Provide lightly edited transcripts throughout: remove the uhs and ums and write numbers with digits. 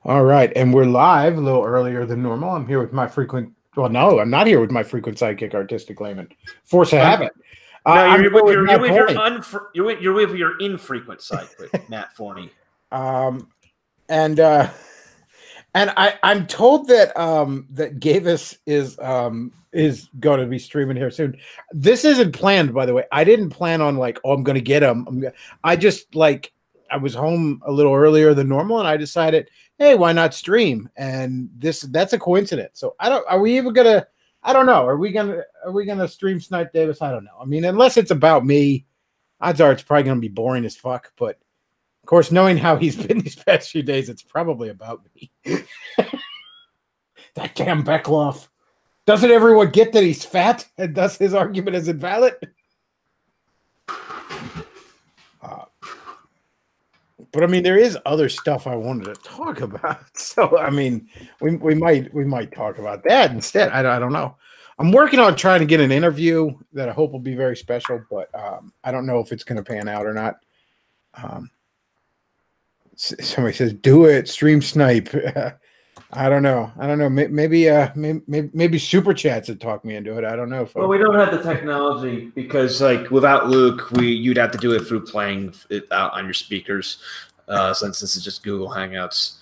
All right, and we're live a little earlier than normal. I'm here with my frequent. Well, no, I'm not here with my frequent sidekick, Artistic Layman. Force of habit. No, I'm you're here with with Matt Forney. you're with your infrequent sidekick, Matt Forney. And I'm told that that Gavis is going to be streaming here soon. This isn't planned, by the way. I didn't plan on like, oh, I'm going to get him. I just like I was home a little earlier than normal, and I decided, hey, why not stream? And that's a coincidence. So I don't. Are we even gonna? I don't know. Are we gonna stream Snipe Davis? I don't know. I mean, unless it's about me, odds are it's probably gonna be boring as fuck. But of course, knowing how he's been these past few days, it's probably about me. That damn Bechtloff. Doesn't everyone get that he's fat and thus his argument is invalid? But I mean, there is other stuff I wanted to talk about. So I mean, we might talk about that instead. I don't know. I'm working on trying to get an interview that I hope will be very special, but I don't know if it's going to pan out or not. Somebody says, "Do it, stream Snipe." I don't know. Maybe super chats would talk me into it. I don't know. Well, we don't have the technology because, like, without Luke, you'd have to do it through playing it out on your speakers, since this is just Google Hangouts.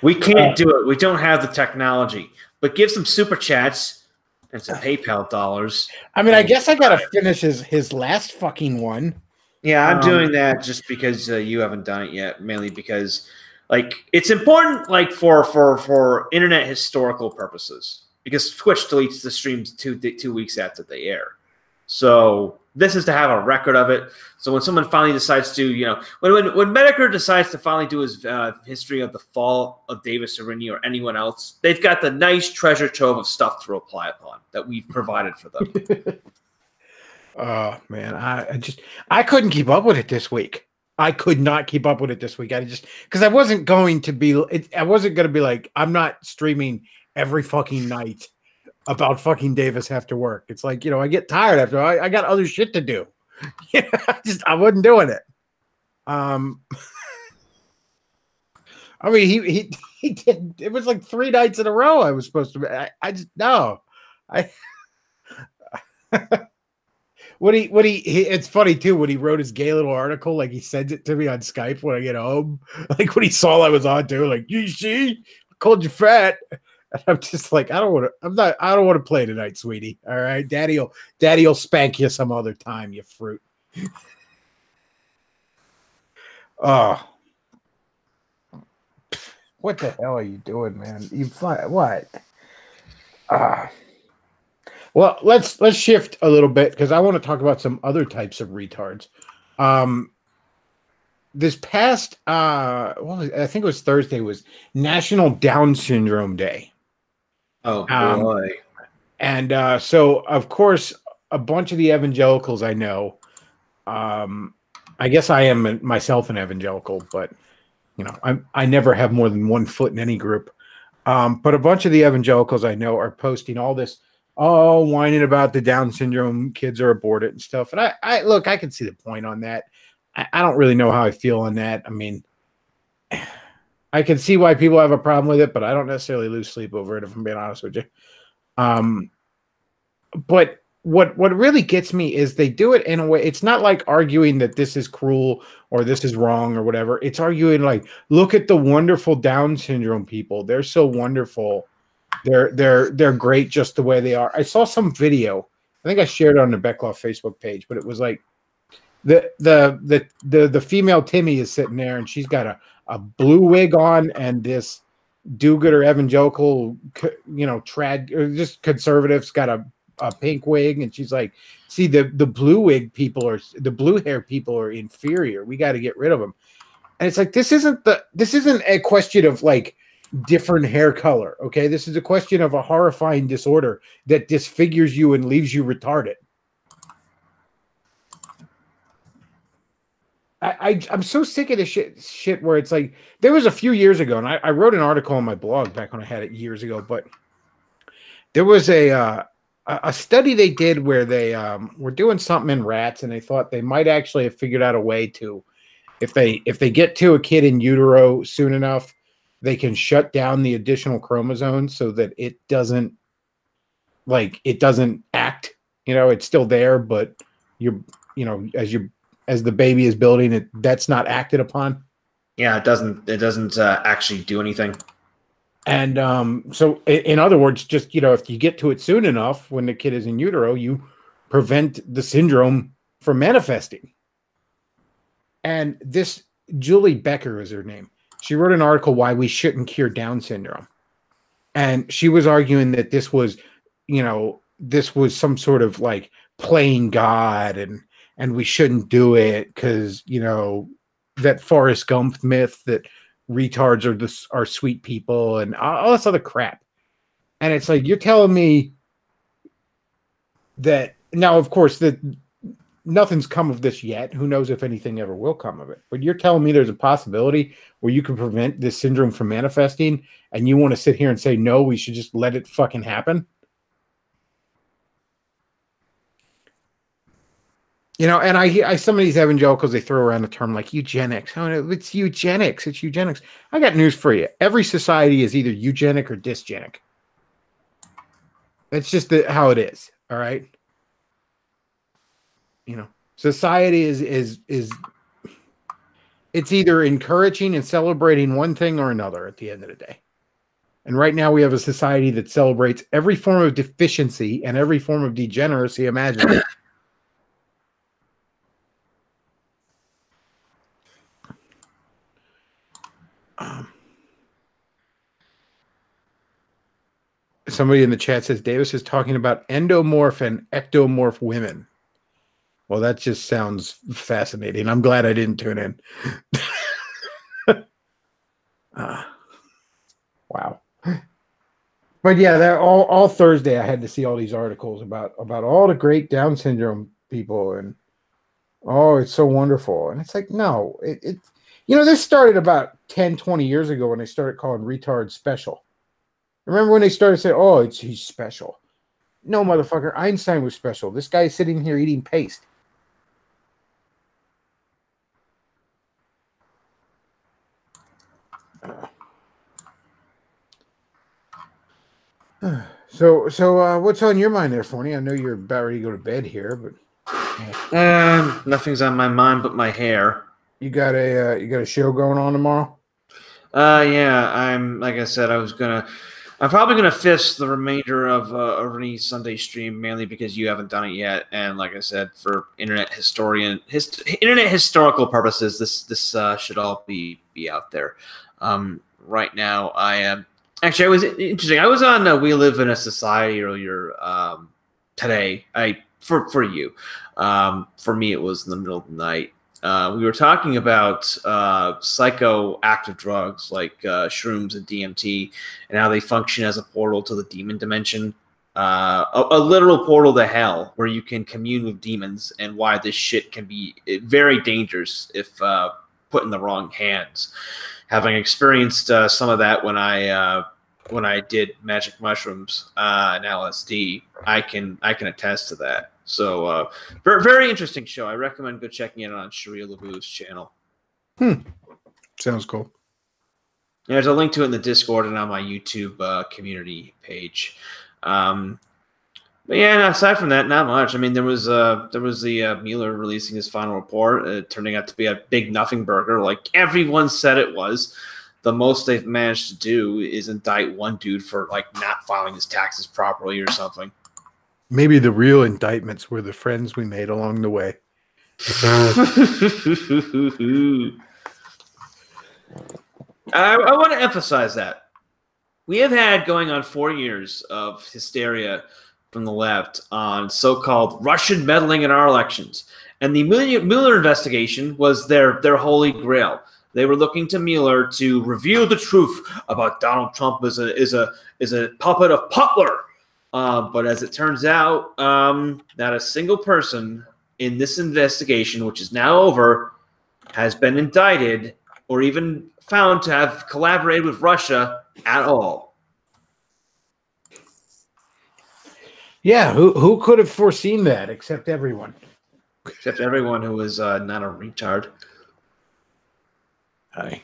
We can't do it. We don't have the technology. But give some super chats and some PayPal dollars. I mean, I guess I gotta finish his last fucking one. Yeah, I'm doing that just because you haven't done it yet. Mainly because, like, it's important, like, for internet historical purposes. Because Twitch deletes the streams 2 weeks after they air. So this is to have a record of it. So when someone finally decides to, you know, when Medicare decides to finally do his history of the fall of Davis Arini or anyone else, they've got the nice treasure trove of stuff to reply upon that we've provided for them. Oh man, I couldn't keep up with it this week. I could not keep up with it this week. Because I wasn't going to be like, I'm not streaming every fucking night about fucking Davis after work. It's like, you know, I get tired after I got other shit to do. Yeah, I wasn't doing it. I mean, he did. It was like 3 nights in a row. I was supposed to. I just no. It's funny too when he wrote his gay little article, like he sends it to me on Skype when I get home. Like when he saw I was on too, like, you see, I called you fat. And I'm just like, I don't want to play tonight, sweetie. All right. Daddy'll spank you some other time, you fruit. Oh. What the hell are you doing, man? What? Well, let's shift a little bit because I want to talk about some other types of retards. This past, well, I think it was Thursday, was National Down Syndrome Day. Oh boy! And so, of course, a bunch of the evangelicals I know. I guess I am myself an evangelical, but you know, I never have more than one foot in any group. But a bunch of the evangelicals I know are posting all this. Oh, whining about the Down syndrome kids are aborted and stuff. And I look, I can see the point on that. I don't really know how I feel on that. I mean, I can see why people have a problem with it, but I don't necessarily lose sleep over it, if I'm being honest with you. But what really gets me is they do it in a way. It's not like arguing that this is cruel or this is wrong or whatever. It's arguing like, look at the wonderful Down syndrome people. They're so wonderful. They're great just the way they are. I saw some video. I think I shared it on the Bechtloff Facebook page, but it was like the female Timmy is sitting there and she's got a blue wig on and this do-gooder evangelical, you know, trad or just conservatives got a pink wig, and she's like, see, the blue wig people are the blue hair people are inferior. We got to get rid of them. And it's like, this isn't a question of like different hair color. Okay. This is a question of a horrifying disorder that disfigures you and leaves you retarded. I'm so sick of this shit where it's like, there was a few years ago, and I wrote an article on my blog back when I had it years ago, but there was a study they did where they were doing something in rats, and they thought they might actually have figured out a way to if they get to a kid in utero soon enough, they can shut down the additional chromosomes so that it doesn't act. It's still there, but as the baby is building it, that's not acted upon. Yeah, it doesn't actually do anything. And so in other words, just if you get to it soon enough when the kid is in utero, you prevent the syndrome from manifesting. And this Julie Becker is her name. She wrote an article why we shouldn't cure Down syndrome. And she was arguing that this was some sort of like playing God and we shouldn't do it because, that Forrest Gump myth that retards are sweet people and all this other crap. And it's like, you're telling me that now, of course, that nothing's come of this yet. Who knows if anything ever will come of it? But you're telling me there's a possibility where you can prevent this syndrome from manifesting, and you want to sit here and say, no, we should just let it fucking happen? And I some of these evangelicals, they throw around the term like eugenics. Oh, no, it's eugenics. It's eugenics. I got news for you. Every society is either eugenic or dysgenic. That's just how it is. All right. Society is it's either encouraging and celebrating one thing or another at the end of the day. And right now we have a society that celebrates every form of deficiency and every form of degeneracy imaginable. Somebody in the chat says Davis is talking about endomorph and ectomorph women. Well, that just sounds fascinating. I'm glad I didn't tune in. Wow. But yeah, all Thursday I had to see all these articles about all the great Down syndrome people, and it's so wonderful. And it's like, no, this started about 10, 20 years ago when they started calling retards special. Remember when they started saying, he's special? No, motherfucker, Einstein was special. This guy's sitting here eating paste. So what's on your mind there, Forney? I know you're about ready to go to bed here, but nothing's on my mind but my hair. You got a show going on tomorrow? Yeah, like I said, I'm probably gonna fist the remainder of any Sunday stream, mainly because you haven't done it yet, and like I said, for internet historical purposes, this should all be out there. Right now, I am. Actually, I was interesting. I was on We Live in a Society earlier today. For you. For me, it was in the middle of the night. We were talking about psychoactive drugs like shrooms and DMT and how they function as a portal to the demon dimension. A literal portal to hell where you can commune with demons, and why this shit can be very dangerous if put in the wrong hands. Having experienced some of that when I did magic mushrooms and LSD, I can attest to that. So very, very interesting show. I recommend go checking it on Sharia LaBou's channel. Sounds cool. Yeah, there's a link to it in the Discord and on my YouTube community page. But yeah, aside from that, not much. I mean, there was the Mueller releasing his final report, turning out to be a big nothing burger, like everyone said it was. The most they've managed to do is indict one dude for like not filing his taxes properly or something. Maybe the real indictments were the friends we made along the way. I want to emphasize that we have had going on 4 years of hysteria from the left on so-called Russian meddling in our elections, and the Mueller investigation was their holy grail. They were looking to Mueller to reveal the truth about Donald Trump as a puppet of Putler. But as it turns out, not a single person in this investigation, which is now over, has been indicted or even found to have collaborated with Russia at all. Yeah, who could have foreseen that except everyone? Except everyone who was not a retard. Hi.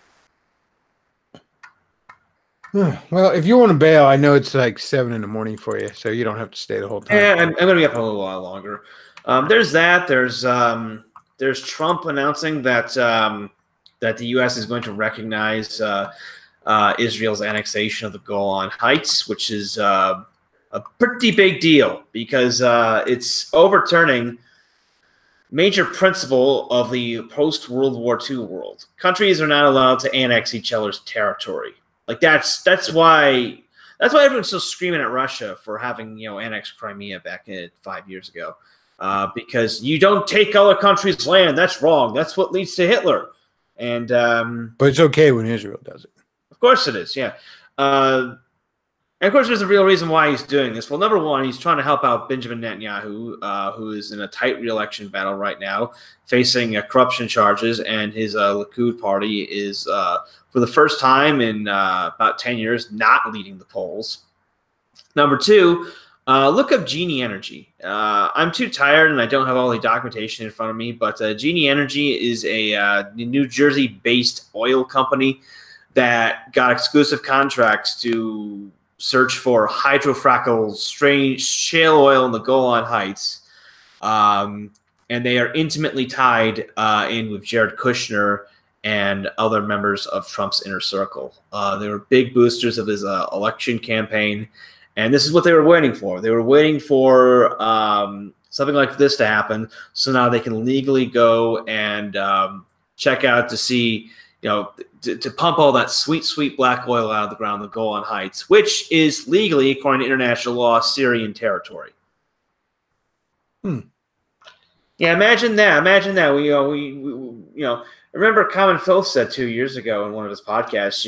Well, if you want to bail, I know it's like 7 in the morning for you, so you don't have to stay the whole time. Yeah, I'm going to be up a little while longer. There's that. There's Trump announcing that that the U.S. is going to recognize Israel's annexation of the Golan Heights, which is a pretty big deal because it's overturning major principle of the post-World War II world. Countries are not allowed to annex each other's territory. Like that's why everyone's still screaming at Russia for having annexed Crimea back 5 years ago, because you don't take other countries' land. That's wrong. That's what leads to Hitler. And but it's okay when Israel does it. Of course it is. Yeah. And of course, there's a real reason why he's doing this. Well, number one, he's trying to help out Benjamin Netanyahu, who is in a tight re-election battle right now, facing corruption charges, and his Likud party is, for the first time in about 10 years, not leading the polls. Number two, look up Genie Energy. I'm too tired and I don't have all the documentation in front of me, but Genie Energy is a New Jersey-based oil company that got exclusive contracts to search for hydrofracking strange shale oil in the Golan Heights. And they are intimately tied in with Jared Kushner and other members of Trump's inner circle. They were big boosters of his election campaign. And this is what they were waiting for. They were waiting for something like this to happen, so now they can legally go and check out to see, to pump all that sweet, sweet black oil out of the ground, the Golan Heights, which is legally, according to international law, Syrian territory. Yeah, imagine that. Imagine that. We remember Common Phil said 2 years ago in one of his podcasts,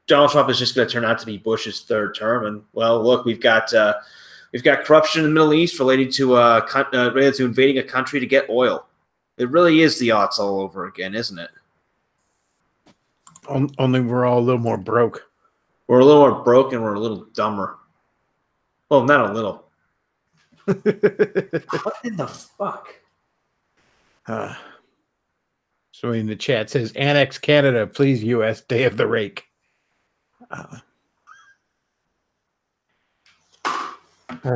Donald Trump is just going to turn out to be Bush's third term, and well, look, we've got corruption in the Middle East related to invading a country to get oil. It really is the odds all over again, isn't it? Only we're all a little more broke. We're a little more broke and we're a little dumber. Well, not a little. What in the fuck? So in the chat says, annex Canada, please, U.S. Day of the Rake.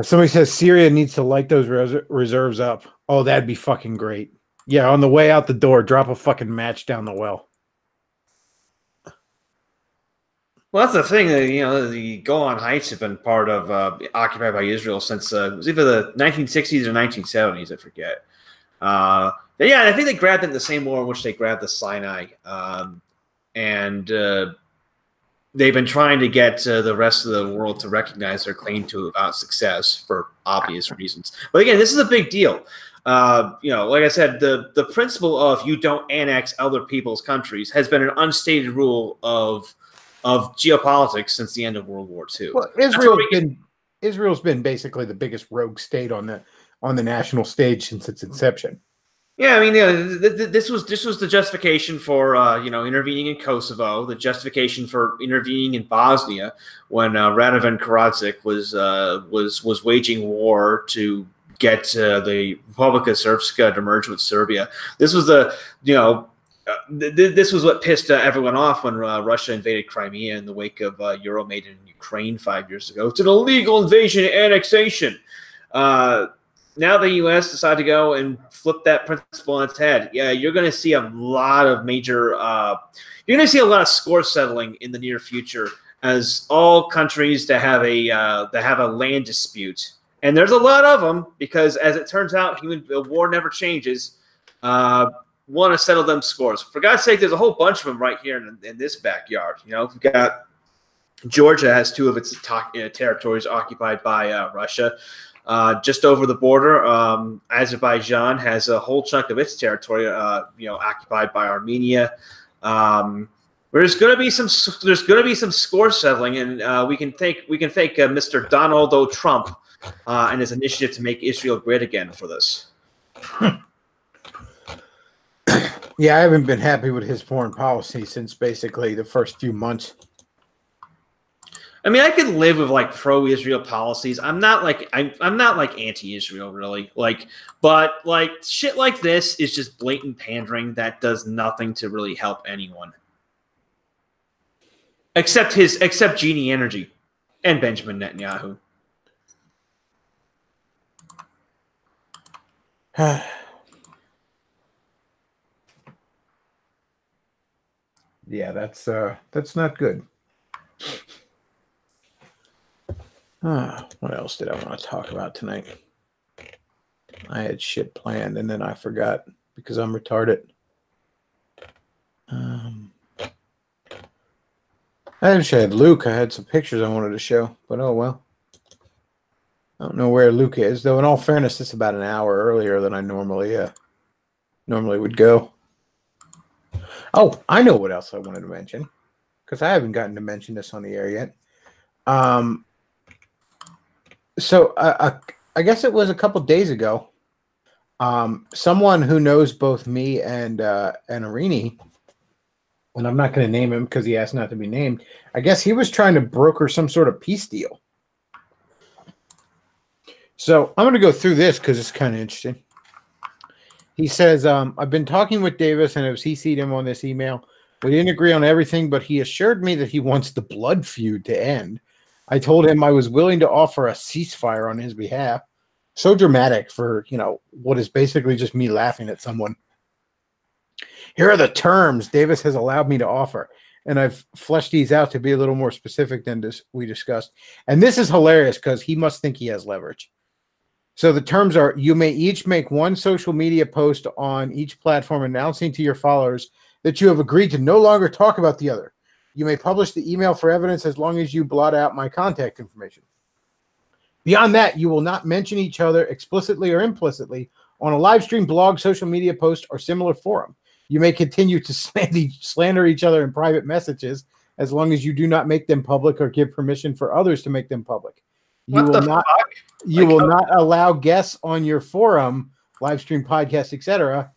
Somebody says Syria needs to light those reserves up. Oh, that'd be fucking great. Yeah, on the way out the door, drop a fucking match down the well. Well, that's the thing. The Golan Heights have been part of occupied by Israel since it was either the 1960s or 1970s. I forget. But yeah, I think they grabbed it in the same war in which they grabbed the Sinai, and they've been trying to get the rest of the world to recognize their claim to without success for obvious reasons. But again, this is a big deal. Like I said, the principle of you don't annex other people's countries has been an unstated rule of geopolitics since the end of World War II. Well, Israel's been basically the biggest rogue state on the national stage since its inception. Yeah, I mean, this was the justification for intervening in Kosovo, the justification for intervening in Bosnia when Radovan Karadzic was waging war to get the Republika Srpska to merge with Serbia. This was this was what pissed everyone off when Russia invaded Crimea in the wake of Euromaidan in Ukraine 5 years ago. It's an illegal invasion and annexation. Now the U.S. decided to go and flip that principle on its head. Yeah, you're going to see a lot of major you're going to see a lot of score settling in the near future as all countries that have a land dispute, and there's a lot of them because, as it turns out, war never changes. Want to settle them scores. For God's sake, there's a whole bunch of them right here in this backyard. We've got Georgia has 2 of its territories occupied by Russia. Just over the border, Azerbaijan has a whole chunk of its territory, occupied by Armenia. There's going to be some score settling, and we can thank Mr. Donald Trump and his initiative to make Israel great again for this. Yeah, I haven't been happy with his foreign policy since basically the first few months. I mean, I could live with pro-Israel policies. I'm not anti-Israel really. But shit like this is just blatant pandering that does nothing to really help anyone. except Genie Energy and Benjamin Netanyahu. Yeah, that's not good. What else did I want to talk about tonight? I had shit planned and then I forgot because I'm retarded. I actually had Luke. I had some pictures I wanted to show, but oh well. I don't know where Luke is, though. In all fairness, it's about an hour earlier than I normally would go. Oh, I know what else I wanted to mention because I haven't gotten to mention this on the air yet. So I guess it was a couple days ago. Someone who knows both me and Arini, and I'm not going to name him because he asked not to be named. I guess he was trying to broker some sort of peace deal. So I'm going to go through this because it's kind of interesting. He says, I've been talking with Davis and have CC'd him on this email. We didn't agree on everything, but he assured me that he wants the blood feud to end. I told him I was willing to offer a ceasefire on his behalf. So dramatic for, what is basically just me laughing at someone. Here are the terms Davis has allowed me to offer. And I've fleshed these out to be a little more specific than we discussed. And this is hilarious because he must think he has leverage. So the terms are, you may each make one social media post on each platform announcing to your followers that you have agreed to no longer talk about the other. You may publish the email for evidence as long as you blot out my contact information. Beyond that, you will not mention each other explicitly or implicitly on a live stream, blog, social media post, or similar forum. You may continue to slander each other in private messages as long as you do not make them public or give permission for others to make them public. You will not allow guests on your forum, live stream, podcast, etc.,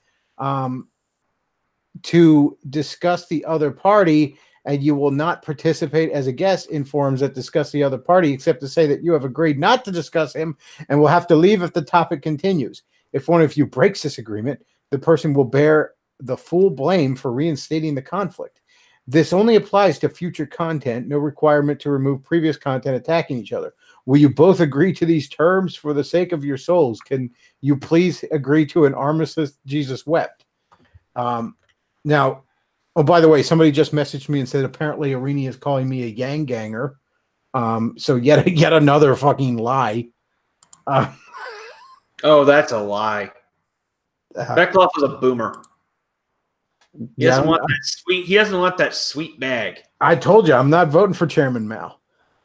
to discuss the other party, and you will not participate as a guest in forums that discuss the other party, except to say that you have agreed not to discuss him and will have to leave if the topic continues. If one of you breaks this agreement, the person will bear the full blame for reinstating the conflict. This only applies to future content, no requirement to remove previous content attacking each other. Will you both agree to these terms for the sake of your souls? Can you please agree to an armistice? Jesus wept. Now, oh, by the way, somebody just messaged me and said apparently Arini is calling me a yang ganger. So yet another fucking lie. Oh, that's a lie. Bechtloff is a boomer. He doesn't want that sweet. He doesn't want that sweet bag. I told you I'm not voting for Chairman Mao.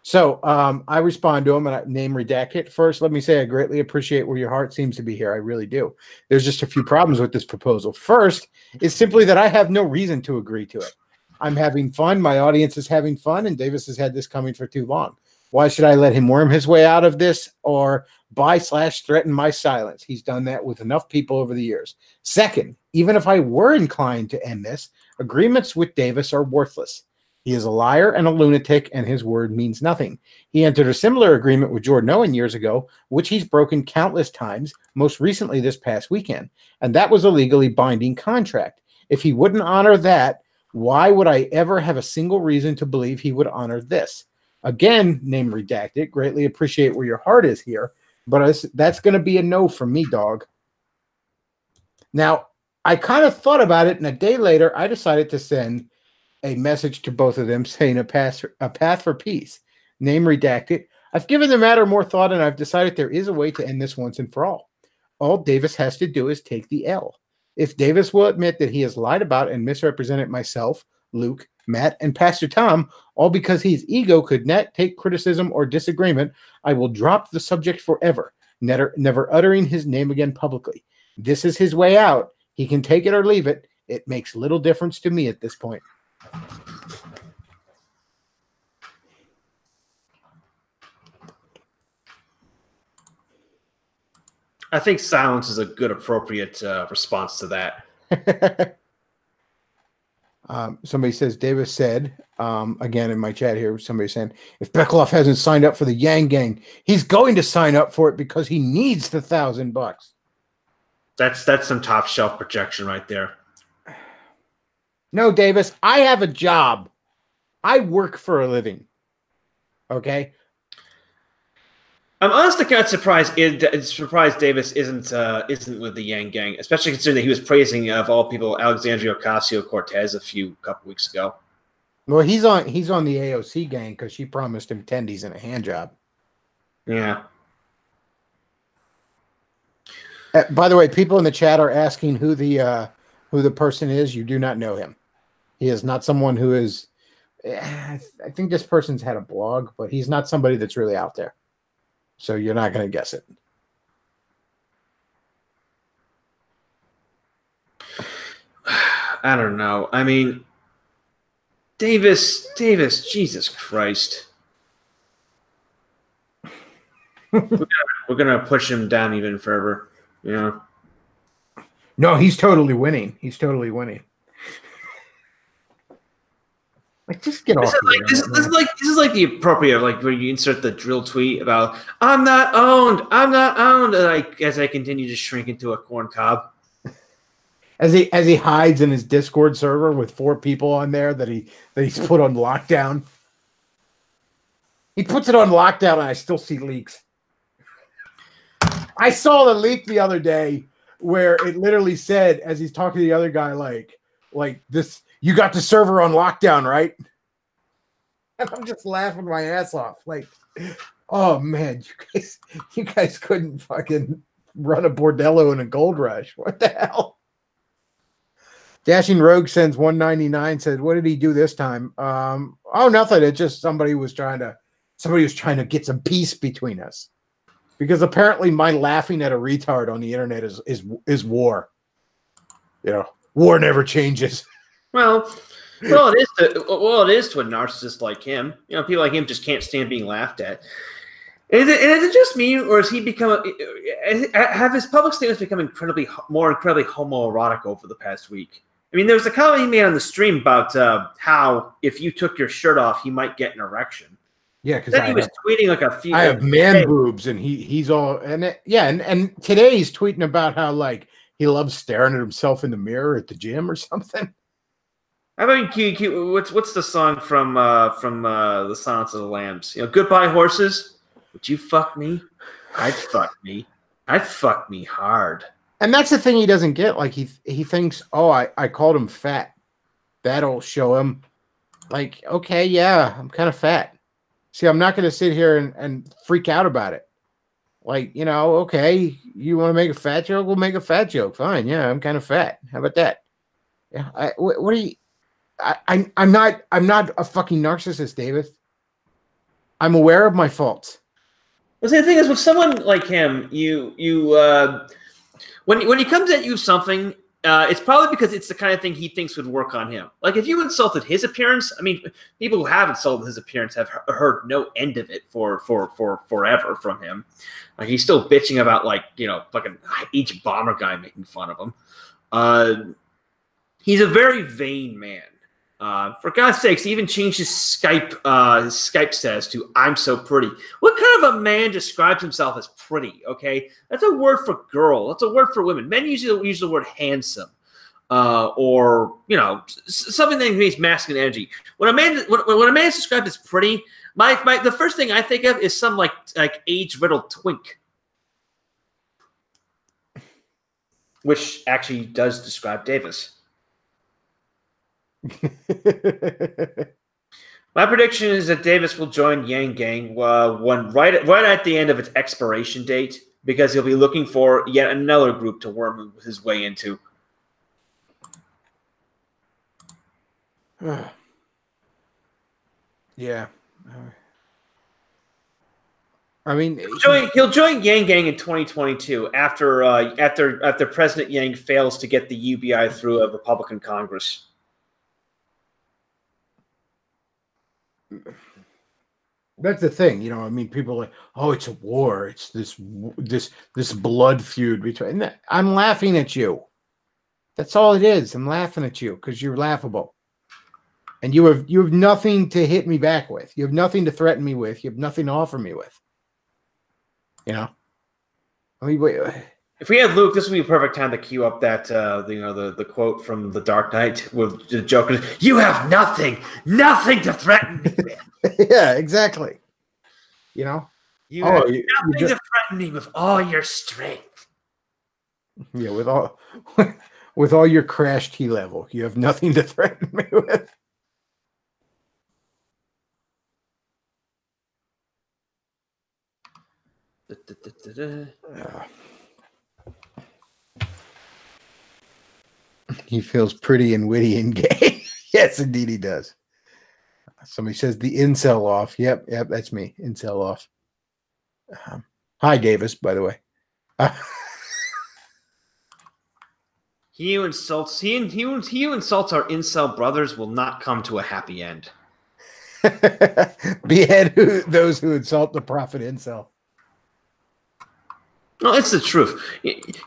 So I respond to him and I name redacted. First, let me say I greatly appreciate where your heart seems to be here. I really do. There's just a few problems with this proposal. First, it's simply that I have no reason to agree to it. I'm having fun. My audience is having fun, and Davis has had this coming for too long. Why should I let him worm his way out of this or buy/threaten my silence? He's done that with enough people over the years. Second, even if I were inclined to end this, agreements with Davis are worthless. He is a liar and a lunatic, and his word means nothing. He entered a similar agreement with Jordan Owen years ago, which he's broken countless times, most recently this past weekend. And that was a legally binding contract. If he wouldn't honor that, why would I ever have a single reason to believe he would honor this? Again, name redacted. Greatly appreciate where your heart is here, but that's going to be a no from me, dog. Now, I kind of thought about it, and a day later, I decided to send a message to both of them saying a path for peace. Name redacted. I've given the matter more thought, and I've decided there is a way to end this once and for all. All Davis has to do is take the L. If Davis will admit that he has lied about and misrepresented myself, Luke, Matt, and Pastor Tom, all because his ego could not take criticism or disagreement, I will drop the subject forever, never uttering his name again publicly. This is his way out. He can take it or leave it. It makes little difference to me at this point. I think silence is a good, appropriate response to that. Somebody says, Davis said, again in my chat here, somebody saying, if Bechtloff hasn't signed up for the Yang Gang, he's going to sign up for it because he needs the $1,000. That's some top shelf projection right there. No, Davis, I have a job. I work for a living. Okay. I'm honestly kind of surprised. Surprised Davis isn't with the Yang Gang, especially considering that he was praising, of all people, Alexandria Ocasio-Cortez a couple weeks ago. Well, he's on the AOC gang because she promised him tendies and a hand job. Yeah. By the way, people in the chat are asking who the person is. You do not know him. He is not someone who is. I think this person's had a blog, but he's not somebody that's really out there. So you're not going to guess it. I don't know. I mean, Davis, Jesus Christ. We're gonna push him down even further. You know. No, he's totally winning. He's totally winning. Like, just get off. This is like the appropriate, like, where you insert the drill tweet about I'm not owned, like, as I continue to shrink into a corn cob. As he hides in his Discord server with 4 people on there that he's put on lockdown. He puts it on lockdown, and I still see leaks. I saw the leak the other day where it literally said, as he's talking to the other guy, like this. You got the server on lockdown, right? And I'm just laughing my ass off. Like, oh man, you guys couldn't fucking run a bordello in a gold rush. What the hell? Dashing Rogue sends 199. Said, what did he do this time? Oh, nothing. It's just somebody was trying to get some peace between us. Because apparently my laughing at a retard on the internet is war. You know, war never changes. Well, it is to a narcissist like him. You know, people like him just can't stand being laughed at. Is it just me, or has he become? Have his public statements become incredibly homoerotic over the past week? I mean, there was a comment he made on the stream about how if you took your shirt off, he might get an erection. Yeah, because he was tweeting like a few. I have man boobs, and he's all and today he's tweeting about how like he loves staring at himself in the mirror at the gym or something. I mean, what's the song from the Silence of the Lambs? You know, Goodbye Horses. Would you fuck me? I'd fuck me. I'd fuck me hard. And that's the thing he doesn't get. Like he thinks, oh, I called him fat. That'll show him. Like, okay, yeah, I'm kind of fat. See, I'm not going to sit here and freak out about it. Like, you know, okay, you want to make a fat joke? We'll make a fat joke. Fine, yeah, I'm kind of fat. How about that? Yeah, what are you? I'm not a fucking narcissist, David. I'm aware of my faults. Well, see, the thing is, with someone like him, when he comes at you with something, it's probably because it's the kind of thing he thinks would work on him. Like if you insulted his appearance, I mean, people who have insulted his appearance have heard no end of it for forever from him. Like he's still bitching about, like, you know, fucking each bomber guy making fun of him. He's a very vain man. For God's sakes, he even changed his Skype status to "I'm so pretty." What kind of a man describes himself as pretty? Okay, that's a word for girl. That's a word for women. Men usually use the word handsome, or, you know, something that means masculine energy. When a man is described as pretty, the first thing I think of is some like age-riddled twink, which actually does describe Davis. My prediction is that Davis will join Yang Gang right at the end of its expiration date, because he'll be looking for yet another group to worm his way into. Yeah. I mean, he'll join Yang Gang in 2022 after President Yang fails to get the UBI through a Republican Congress. That's the thing, you know. I mean, people are like, oh, it's a war. It's this blood feud between. I'm laughing at you. That's all it is. I'm laughing at you because you're laughable, and you have nothing to hit me back with. You have nothing to threaten me with. You have nothing to offer me with. You know, I mean, If we had Luke, this would be a perfect time to cue up that the quote from The Dark Knight with the Joker. You have nothing to threaten me with. Yeah, exactly. You know, you have nothing to threaten me with all your strength. Yeah, with all your crash T level, you have nothing to threaten me with. He feels pretty and witty and gay. Yes, indeed he does. Somebody says the incel off. Yep, that's me. Incel off. Hi, Davis, by the way. He who insults our incel brothers will not come to a happy end. Behead those who insult the prophet incel. No, it's the truth.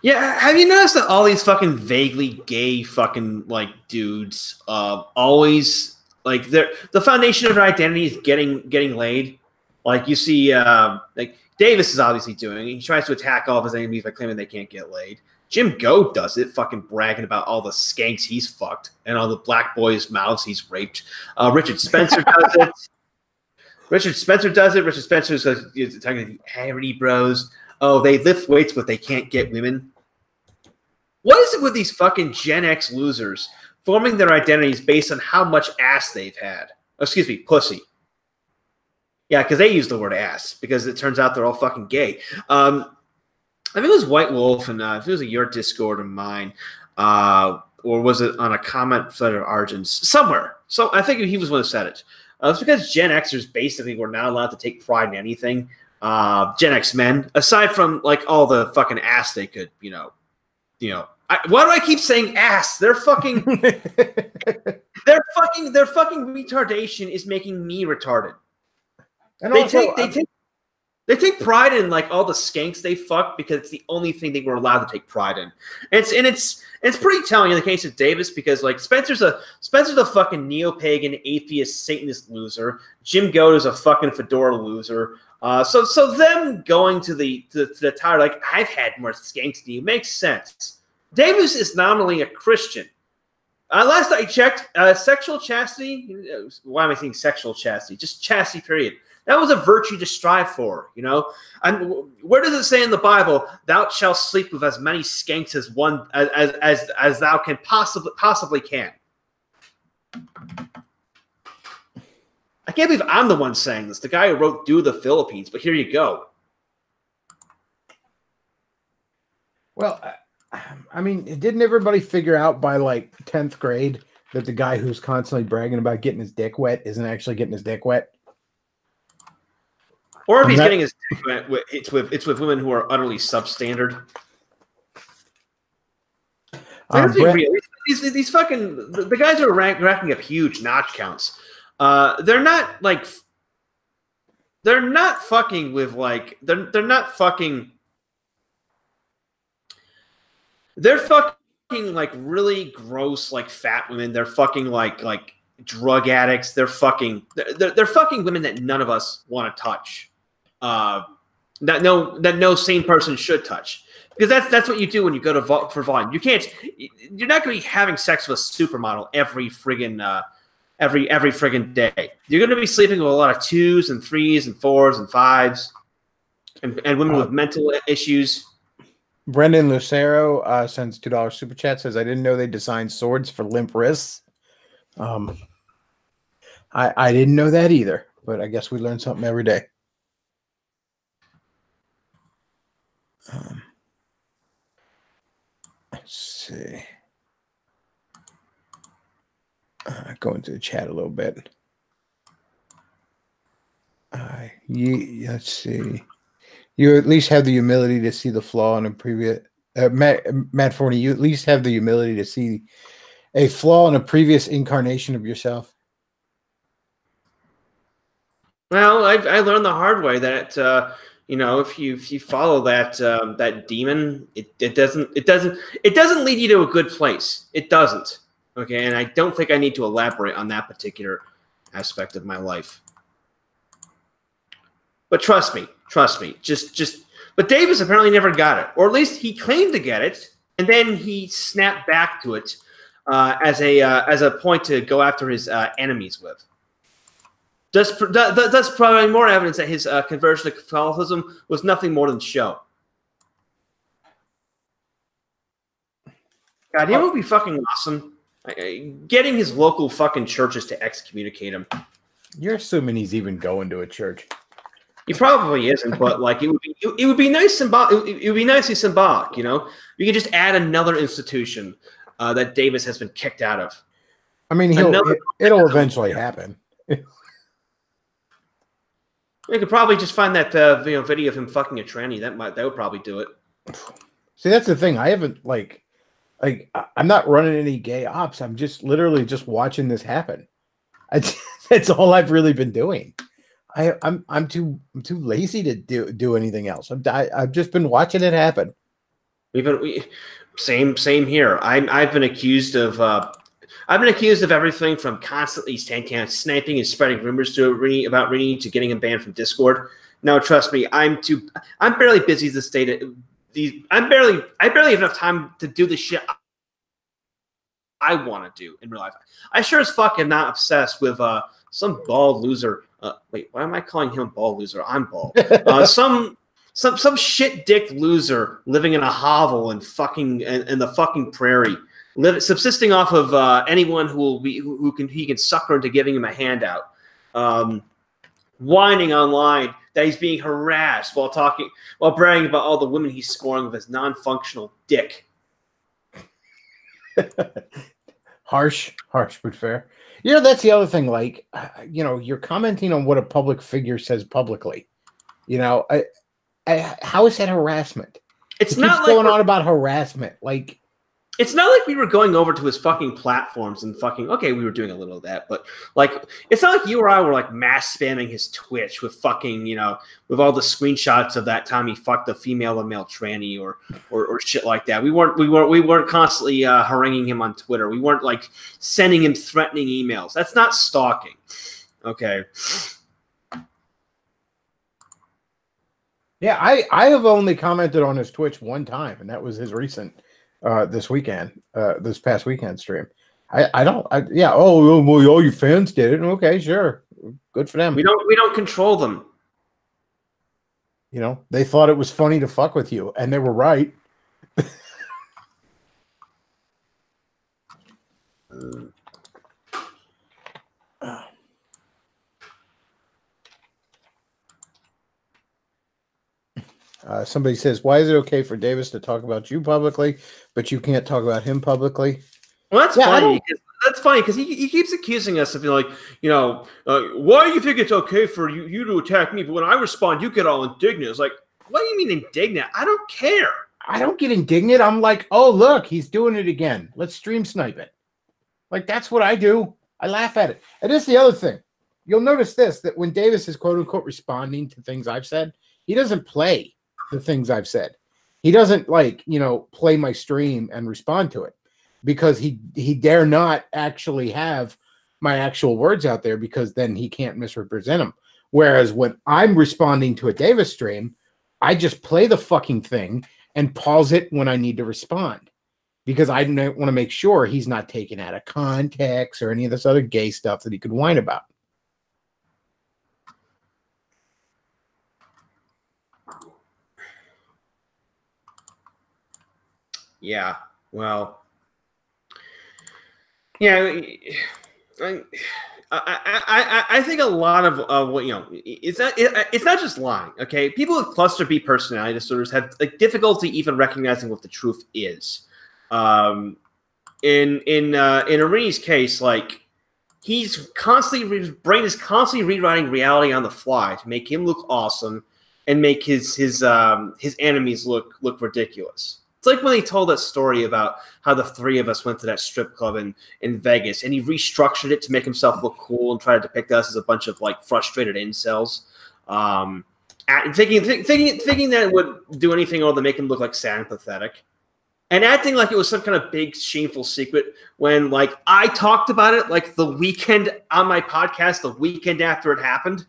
Yeah, have you noticed that all these fucking vaguely gay fucking like dudes always like the foundation of their identity is getting laid? Like you see like Davis is obviously doing it. He tries to attack all of his enemies by claiming they can't get laid. Jim Goat does it, fucking bragging about all the skanks he's fucked and all the black boys' mouths he's raped. Richard Spencer does it. Richard Spencer is talking to the Harry Bros. Oh, they lift weights, but they can't get women. What is it with these fucking Gen X losers forming their identities based on how much ass they've had? Oh, excuse me, pussy. Yeah, because they use the word ass because it turns out they're all fucking gay. I think it was White Wolf, and if it was your Discord or mine, or was it on a comment thread of Arjun's? Somewhere. So I think he was the one who said it. It's because Gen Xers basically were not allowed to take pride in anything. Gen X men, aside from like all the fucking ass they could, why do I keep saying ass? They're fucking, their fucking retardation is making me retarded. And they take pride in like all the skanks they fucked because it's the only thing they were allowed to take pride in. And it's pretty telling in the case of Davis because like Spencer's a fucking neo-pagan atheist Satanist loser. Jim Goat is a fucking fedora loser. So them going to the tower like I've had more skanks than you makes sense. Davis is nominally a Christian. Last I checked, sexual chastity. Why am I saying sexual chastity? Just chastity. Period. That was a virtue to strive for, And where does it say in the Bible, "Thou shalt sleep with as many skanks as one as thou can possibly can"? I can't believe I'm the one saying this. The guy who wrote "Do the Philippines," but here you go. Well, I mean, didn't everybody figure out by like 10th grade that the guy who's constantly bragging about getting his dick wet isn't actually getting his dick wet? Or if he's getting his dick wet, it's with women who are utterly substandard. These fucking the guys are racking up huge notch counts. They're not fucking with like they're not fucking. They're fucking like really gross like fat women. They're fucking like drug addicts. They're fucking women that none of us want to touch. That no sane person should touch, because that's what you do when you go to for volume. You're not going to be having sex with a supermodel every friggin' day. You're going to be sleeping with a lot of 2s and 3s and 4s and 5s, and women with mental issues. Brendan Lucero sends $2 super chat. Says, "I didn't know they designed swords for limp wrists." I didn't know that either, but I guess we learn something every day. Let's see. Go into the chat a little bit. Let's see. You at least have the humility to see the flaw in a previous Matt Forney. You at least have the humility to see a flaw in a previous incarnation of yourself. Well, I learned the hard way that if you follow that demon, it doesn't lead you to a good place. It doesn't. Okay, and I don't think I need to elaborate on that particular aspect of my life. But trust me. Just But Davis apparently never got it, or at least he claimed to get it, and then he snapped back to it as a point to go after his enemies with. That's probably more evidence that his conversion to Catholicism was nothing more than show. God, it would be fucking awesome. Getting his local fucking churches to excommunicate him. You're assuming he's even going to a church. He probably isn't, but like it would be nice it would be nicely symbolic, you know. You could just add another institution that Davis has been kicked out of. I mean, it'll eventually happen. You could probably just find that video of him fucking a tranny. That would probably do it. See, that's the thing. I haven't like I'm not running any gay ops. I'm just literally just watching this happen. That's all I've really been doing. I'm too lazy to do anything else. I've just been watching it happen. Same here. I've been accused of everything from constantly sniping and spreading rumors about Rini to getting him banned from Discord. No, trust me, I'm barely busy this day I barely have enough time to do the shit I want to do in real life. I sure as fuck am not obsessed with some bald loser. Wait, why am I calling him bald loser? I'm bald. Some shit dick loser living in a hovel in the fucking prairie, subsisting off of anyone who he can sucker into giving him a handout, whining online that he's being harassed while bragging about all the women he's scoring with his non-functional dick. Harsh, but fair. You know, that's the other thing. Like, you know, you're commenting on what a public figure says publicly. You know, how is that harassment? It's it not keeps like going on about harassment. Like, it's not like we were going over to his fucking platforms and okay, we were doing a little of that, but like, it's not like you or I were like mass spamming his Twitch with fucking, you know, with all the screenshots of that time he fucked a female to male tranny or shit like that. We weren't constantly haranguing him on Twitter. We weren't like sending him threatening emails. That's not stalking. Okay. Yeah, I have only commented on his Twitch one time, and that was his recent this past weekend stream. All your fans did it. Okay, sure. Good for them. We don't control them. You know, they thought it was funny to fuck with you, and they were right. Somebody says, why is it okay for Davis to talk about you publicly, but you can't talk about him publicly? Well, that's funny. That's funny because he keeps accusing us of being like, you know, why do you think it's okay for you to attack me? But when I respond, you get all indignant. It's like, what do you mean indignant? I don't care. I don't get indignant. I'm like, oh, look, he's doing it again. Let's stream snipe it. Like, that's what I do. I laugh at it. And this is the other thing. You'll notice this, that when Davis is quote-unquote responding to things I've said, he doesn't play the things I've said. He doesn't, like, you know, play my stream and respond to it because he dare not actually have my actual words out there because then he can't misrepresent them. Whereas when I'm responding to a Davis stream, I just play the fucking thing and pause it when I need to respond because I want to make sure he's not taken out of context or any of this other gay stuff that he could whine about. Yeah, well, yeah, I think a lot of what, you know, it's not just lying. Okay, people with cluster B personality disorders have like difficulty even recognizing what the truth is. In Arini's case, like his brain is constantly rewriting reality on the fly to make him look awesome and make his enemies look ridiculous. It's like when he told that story about how the three of us went to that strip club in Vegas, and he restructured it to make himself look cool and try to depict us as a bunch of like frustrated incels, thinking that it would do anything other than make him look like sad and pathetic, and acting like it was some kind of big shameful secret when like I talked about it like the weekend on my podcast, the weekend after it happened.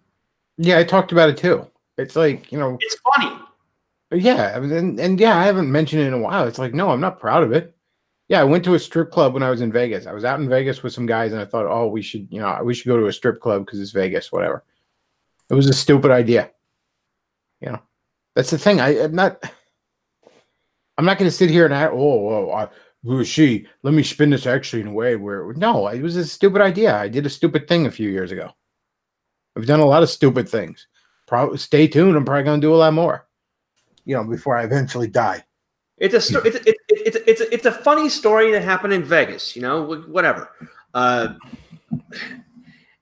Yeah, I talked about it too. It's like, you know, it's funny. Yeah, I mean, and yeah, I haven't mentioned it in a while. It's like, no, I'm not proud of it. Yeah, I went to a strip club when I was in Vegas. I was out in Vegas with some guys, and I thought, oh, we should go to a strip club because it's Vegas, whatever. It was a stupid idea. That's the thing. I'm not going to sit here and act, who is she? Let me spin this actually in a way where no, it was a stupid idea. I did a stupid thing a few years ago. I've done a lot of stupid things. Probably stay tuned. I'm probably going to do a lot more. Before I eventually die. It's a funny story that happened in Vegas. Whatever.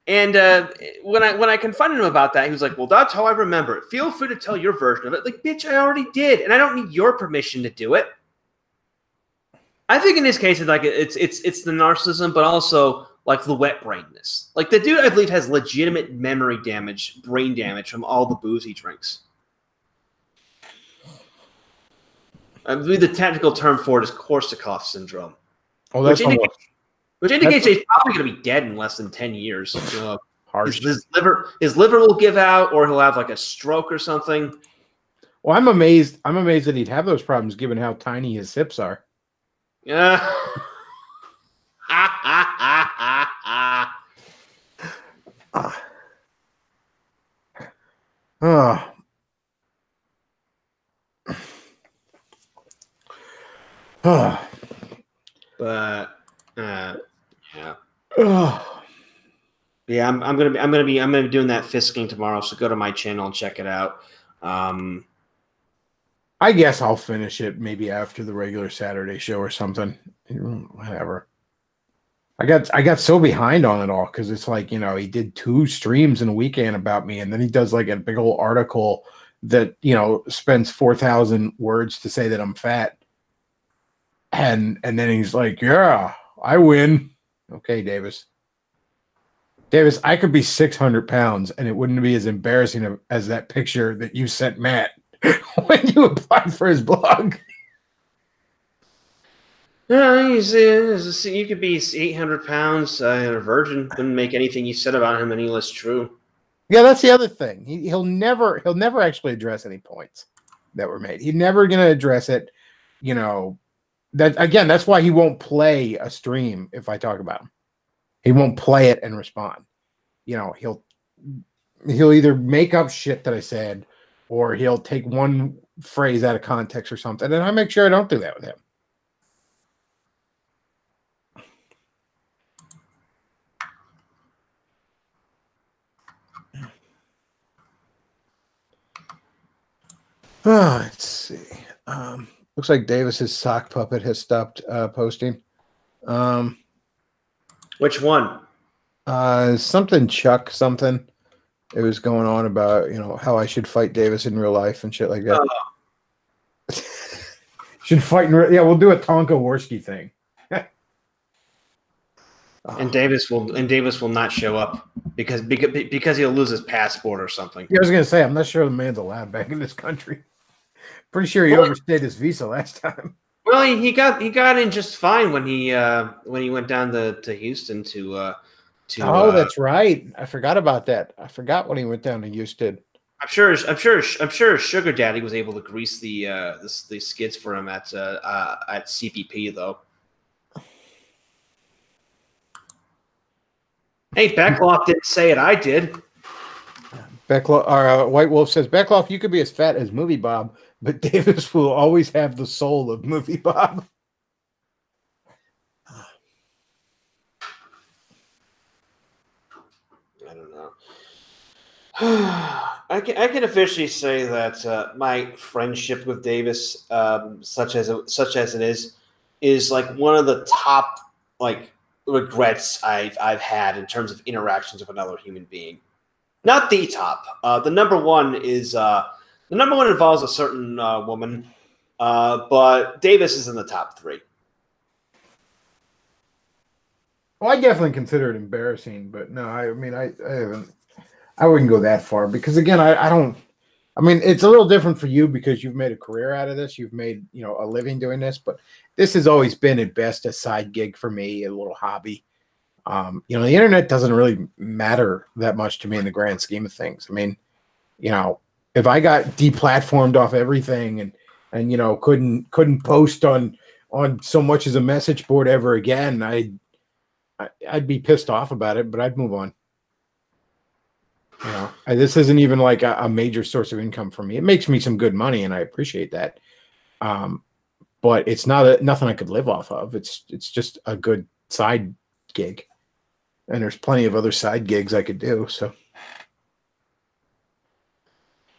And when I confronted him about that, he was like, "Well, that's how I remember it. Feel free to tell your version of it." Like, bitch, I already did, and I don't need your permission to do it. I think in this case, it's the narcissism, but also like the wet brainness. Like the dude, I believe, has legitimate memory damage, brain damage from all the booze he drinks. I believe the technical term for it is Korsakoff syndrome, which indicates he's probably going to be dead in less than 10 years. His liver will give out, or he'll have like a stroke or something. Well, I'm amazed that he'd have those problems given how tiny his hips are. Yeah. Oh. But yeah. Yeah, I'm gonna be doing that fisking tomorrow. So go to my channel and check it out. I guess I'll finish it maybe after the regular Saturday show or something. Whatever. I got so behind on it all because it's like, he did 2 streams in a weekend about me, and then he does like a big old article that, spends 4,000 words to say that I'm fat. And then he's like, yeah, I win. Okay, Davis, I could be 600 pounds and it wouldn't be as embarrassing as that picture that you sent Matt when you applied for his blog. Yeah, you could be 800 pounds and a virgin. Wouldn't make anything you said about him any less true. Yeah, that's the other thing. He'll never actually address any points that were made. He's never going to address it. That's why he won't play a stream if I talk about him. He won't play it and respond. He'll either make up shit that I said, or he'll take one phrase out of context or something, and I make sure I don't do that with him. Oh, let's see. Looks like Davis's sock puppet has stopped posting. Which one? Something Chuck something. It was going on about, how I should fight Davis in real life and shit like that. Should fight we'll do a Tonka Worski thing. And Davis will not show up because he'll lose his passport or something. Yeah, I was gonna say, I'm not sure the man's allowed back in this country. Pretty sure he overstayed his visa last time. Well, he got in just fine when he went down to Houston to. That's right. I forgot about that. I forgot when he went down to Houston. I'm sure his sugar daddy was able to grease the skids for him at CPP though. Hey, Bechtloff didn't say it. I did. White Wolf says, Bechtloff, you could be as fat as Movie Bob, but Davis will always have the soul of Movie Bob. I don't know. I can officially say that my friendship with Davis, such as it is like one of the top regrets I've had in terms of interactions with another human being. Not the top. The number one involves a certain woman, but Davis is in the top 3. Well, I definitely consider it embarrassing, but no, I haven't. I wouldn't go that far because again, I don't. I mean, it's a little different for you because you've made a career out of this. You've made a living doing this, but this has always been at best a side gig for me, a little hobby. The internet doesn't really matter that much to me in the grand scheme of things. I mean, if if I got deplatformed off everything and couldn't post on so much as a message board ever again, I'd be pissed off about it, but I'd move on. This isn't even like a major source of income for me. It makes me some good money, and I appreciate that. But it's nothing I could live off of. It's just a good side gig, and there's plenty of other side gigs I could do. So,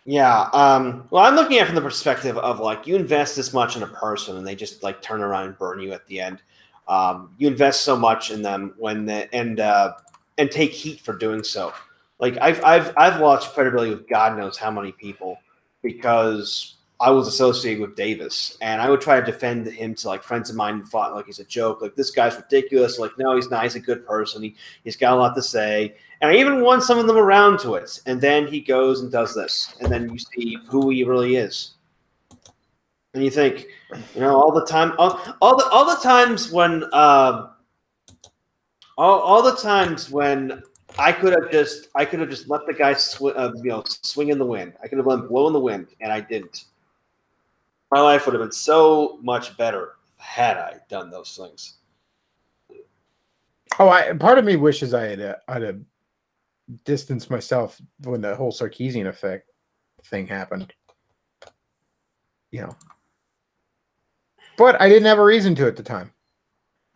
yeah. Well, I'm looking at it from the perspective of like you invest this much in a person, and they just like turn around and burn you at the end. You invest so much in them and take heat for doing so. Like I've lost credibility with God knows how many people because I was associated with Davis, and I would try to defend him to like friends of mine who thought like he's a joke, like this guy's ridiculous. Like no, he's not. He's a good person. He's got a lot to say, and I even won some of them around to it. And then he goes and does this, and then you see who he really is, and you think, all the time, all the times when all the times when I could have just let the guy swing in the wind. I could have let him blow in the wind, and I didn't. My life would have been so much better had I done those things. Part of me wishes I'd have distanced myself when the whole Sarkeesian effect thing happened. But I didn't have a reason to at the time.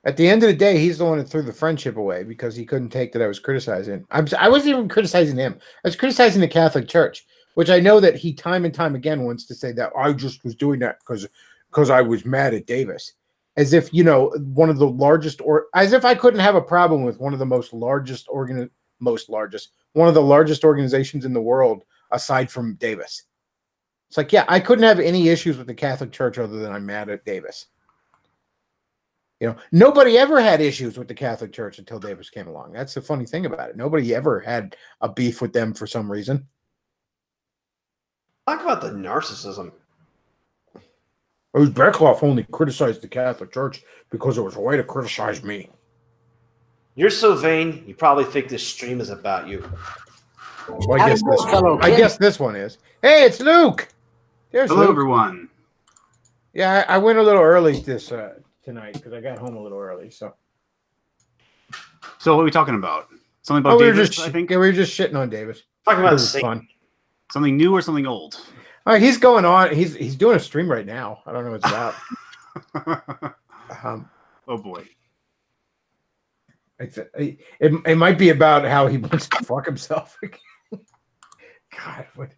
At the end of the day, he's the one that threw the friendship away because he couldn't take that I was criticizing. I wasn't even criticizing him. I was criticizing the Catholic Church, which I know that he time and time again wants to say that I just was doing that because I was mad at Davis. As if, one of the largest, or as if I couldn't have a problem with one of the one of the largest organizations in the world aside from Davis. It's like, yeah, I couldn't have any issues with the Catholic Church other than I'm mad at Davis. Nobody ever had issues with the Catholic Church until Davis came along. That's the funny thing about it. Nobody ever had a beef with them for some reason. Talk about the narcissism. Bechtloff only criticized the Catholic Church because it was a way to criticize me. You're so vain, you probably think this stream is about you. Well, I guess this one is. Hey, it's Luke. Hello, Luke. Everyone. Yeah, I went a little early tonight because I got home a little early. So what are we talking about? Something about Davis, I think? Yeah, we were just shitting on Davis. Talking about fun. Something new or something old? All right, he's going on. He's doing a stream right now. I don't know what it's about. Oh boy. It might be about how he wants to fuck himself. God, what?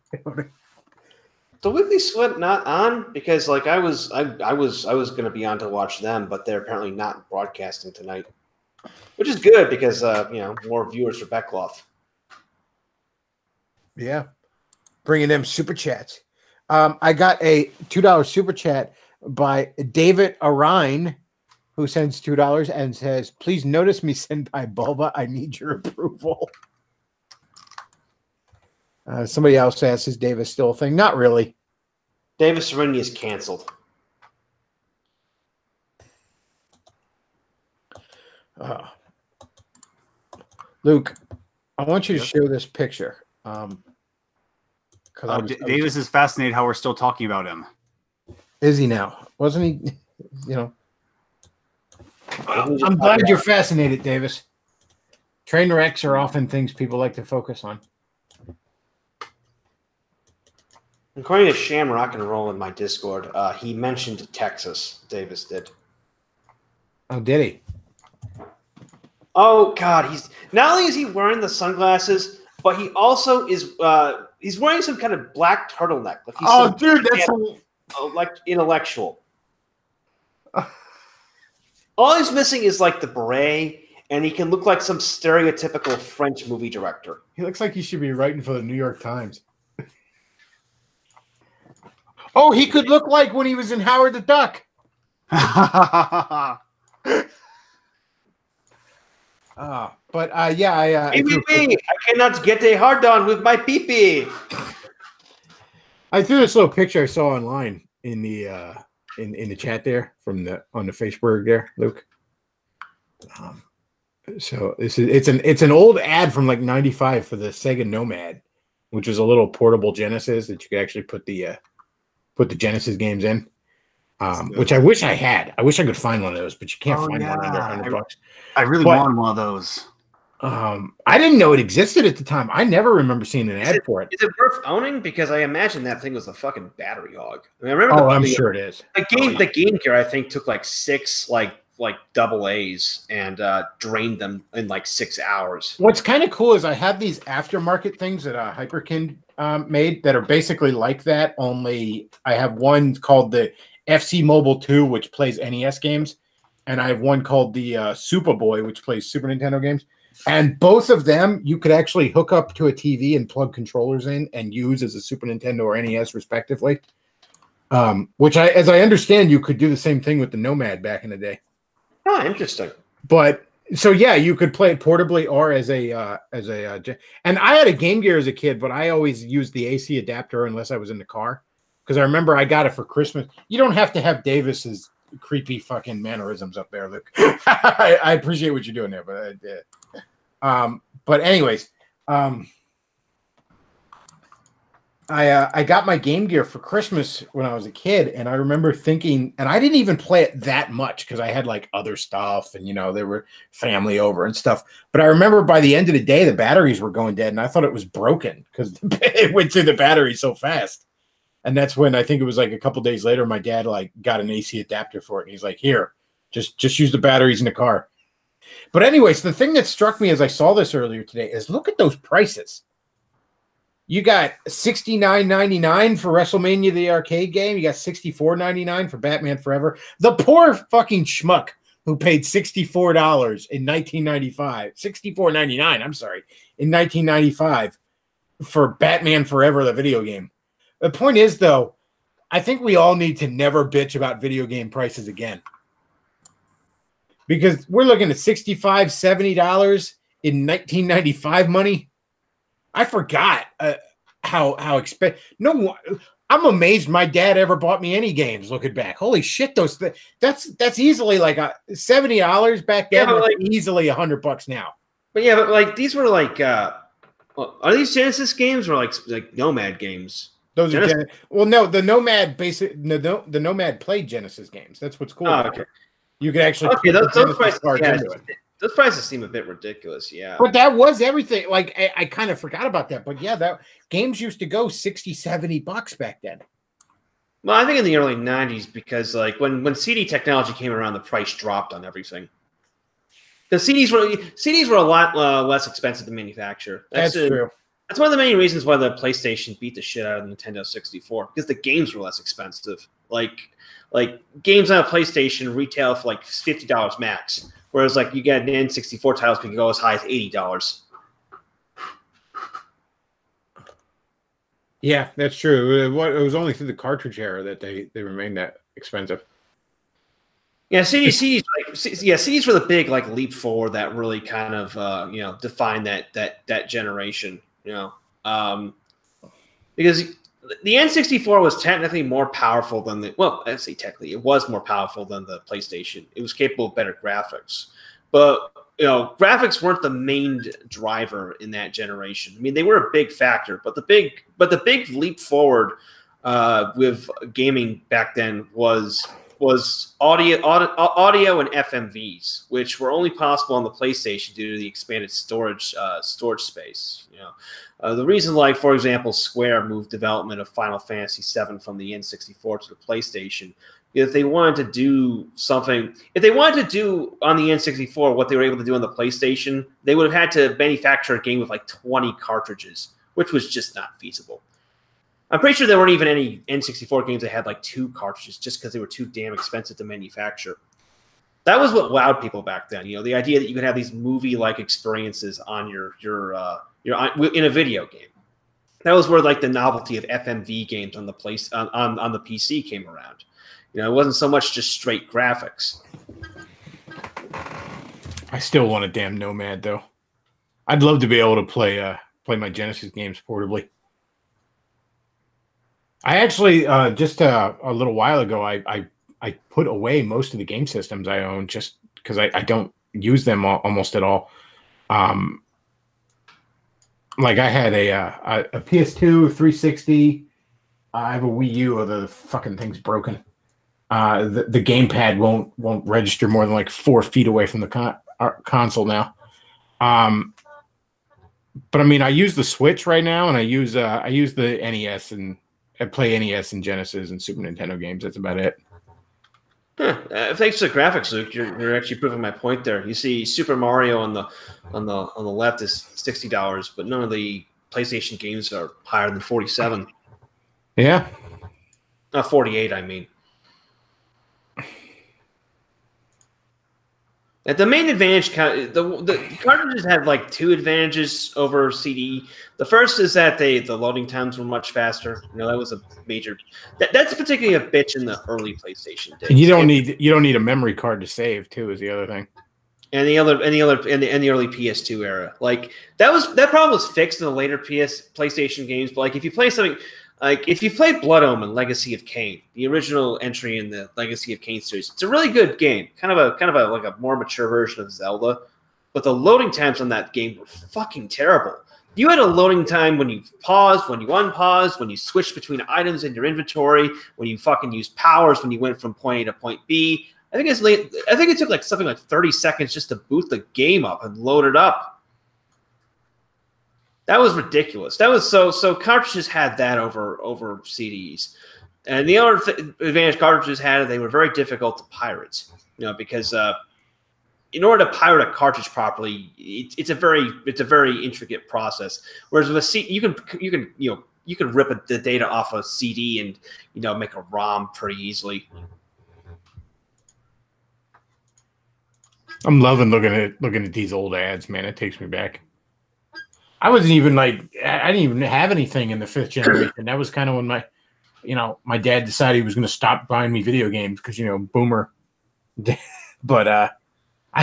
The Weekly Sweat not on because like I was going to be on to watch them, but they're apparently not broadcasting tonight, which is good because more viewers for Bechtloff. Yeah, bringing them super chats. I got a $2 super chat by David Arine, who sends $2 and says, "Please notice me Senpai Bulba. I need your approval." Somebody else asks, "Is Davis still a thing?" Not really. Davis Serenity is canceled. Luke, I want you to show this picture. Davis is fascinated how we're still talking about him. Is he now? Wasn't he? I'm glad you're fascinated, Davis. Train wrecks are often things people like to focus on. According to Sham Rock and Roll in my Discord, he mentioned Texas. Davis did. Oh, did he? Oh God, he's not only is he wearing the sunglasses, but he also is. He's wearing some kind of black turtleneck. Like he's dude, that's like intellectual. All he's missing is like the beret, and he can look like some stereotypical French movie director. He looks like he should be writing for the New York Times. Oh, he could look like when he was in Howard the Duck. Yeah, I cannot get a hard on with my pee-pee. I threw this little picture I saw online in the in the chat there on the Facebook there, Luke. So it's an old ad from like '95 for the Sega Nomad, which was a little portable Genesis that you could actually put the Genesis games in. Which I wish I had. I wish I could find one of those, but you can't find one under $100. I really wanted one of those. I didn't know it existed at the time. I never remember seeing an ad for it. Is it worth owning? Because I imagine that thing was a fucking battery hog. I mean, I remember. I'm sure it is. The Game Gear, I think, took like 6 like double A's and drained them in like 6 hours. What's kind of cool is I have these aftermarket things that Hyperkin made that are basically like that. Only I have one called the FC Mobile 2, which plays NES games, and I have one called the Superboy, which plays Super Nintendo games. And both of them you could actually hook up to a TV and plug controllers in and use as a Super Nintendo or NES, respectively. Which, as I understand, you could do the same thing with the Nomad back in the day. Oh, interesting. But so yeah, you could play it portably or as a and I had a Game Gear as a kid, but I always used the AC adapter unless I was in the car, because I remember I got it for Christmas. You don't have to have Davis's creepy fucking mannerisms up there, Luke. I appreciate what you're doing there, but anyways, I got my Game Gear for Christmas when I was a kid, and I remember thinking, and I didn't even play it that much because I had like other stuff, and there were family over and stuff. But I remember by the end of the day, the batteries were going dead, and I thought it was broken because it went through the battery so fast. And that's when I think it was like a couple days later, my dad like got an AC adapter for it, and he's like, "Here, just use the batteries in the car." But anyways, the thing that struck me as I saw this earlier today is look at those prices. You got $69.99 for WrestleMania the arcade game. You got $64.99 for Batman Forever. The poor fucking schmuck who paid $64 in 1995, $64.99, I'm sorry, in 1995 for Batman Forever, the video game. The point is, though, I think we all need to never bitch about video game prices again. Because we're looking at $65, $70 in 1995 money. I forgot how expensive. No, I'm amazed my dad ever bought me any games. Looking back, holy shit, that's easily like $70 back then. Yeah, like easily $100 now. But yeah, but like these were like, are these Genesis games or like Nomad games? Those are no, the Nomad the Nomad played Genesis games. That's what's cool. Oh, okay. You could actually those prices seem a bit ridiculous, yeah. But that was everything. Like I kind of forgot about that. But yeah, that games used to go $60, $70 back then. Well, I think in the early 90s, because like when CD technology came around, the price dropped on everything. The CDs were a lot less expensive to manufacture. That's true. That's one of the main reasons why the PlayStation beat the shit out of the Nintendo 64, because the games were less expensive. Like games on a PlayStation retail for like $50 max, whereas like you get an N64 titles can go as high as $80. Yeah, that's true. It was only through the cartridge era that they remained that expensive. Yeah, CDs were the big like leap forward that really kind of defined that generation. Because the N64 was technically more powerful than I say technically, it was more powerful than the PlayStation. It was capable of better graphics, but graphics weren't the main driver in that generation. I mean, they were a big factor, but the big leap forward with gaming back then was audio and FMVs, which were only possible on the PlayStation due to the expanded storage space. The reason, like for example, Square moved development of Final Fantasy VII from the N64 to the PlayStation. If they wanted to do something, if they wanted to do on the N64 what they were able to do on the PlayStation, they would have had to manufacture a game with like 20 cartridges, which was just not feasible. I'm pretty sure there weren't even any N64 games that had like 2 cartridges just because they were too damn expensive to manufacture. That was what wowed people back then. The idea that you could have these movie-like experiences on in a video game. That was where like the novelty of FMV games on the on the PC came around. It wasn't so much just straight graphics. I still want a damn Nomad though. I'd love to be able to play my Genesis games portably. I actually just a little while ago I put away most of the game systems I own just because I don't use them almost at all. Like I had a PS2, 360. I have a Wii U, although the fucking thing's broken. The gamepad won't register more than like 4 feet away from the console now. But I mean, I use the Switch right now, and I use the NES, and I play NES and Genesis and Super Nintendo games. That's about it. Thanks to the graphics, Luke, you're actually proving my point there. You see, Super Mario on the left is $60, but none of the PlayStation games are higher than 47. Yeah, 48. I mean. The main advantage, the cartridges had like 2 advantages over CD. The first is that the loading times were much faster. That was a major. That's particularly a bitch in the early PlayStation days. And you don't need a memory card to save too. Is the other thing. And the early PS2 era, like that problem was fixed in the later PlayStation games. But like if you play something. Like, if you play Blood Omen Legacy of Kain, the original entry in the Legacy of Kain series, it's a really good game. Kind of a like a more mature version of Zelda. But the loading times on that game were fucking terrible. You had a loading time when you paused, when you unpaused, when you switched between items in your inventory, when you fucking used powers, when you went from point A to point B. I think it took like something like 30 seconds just to boot the game up and load it up. That was ridiculous. That was so cartridges had that over CDs, and the other advantage cartridges had, they were very difficult to pirate. Because in order to pirate a cartridge properly, it's a very intricate process. Whereas with a CD, you can rip the data off a CD and make a ROM pretty easily. I'm loving looking at these old ads, man. It takes me back. I wasn't even I didn't even have anything in the 5th generation. That was kind of when my dad decided he was going to stop buying me video games because, boomer. But I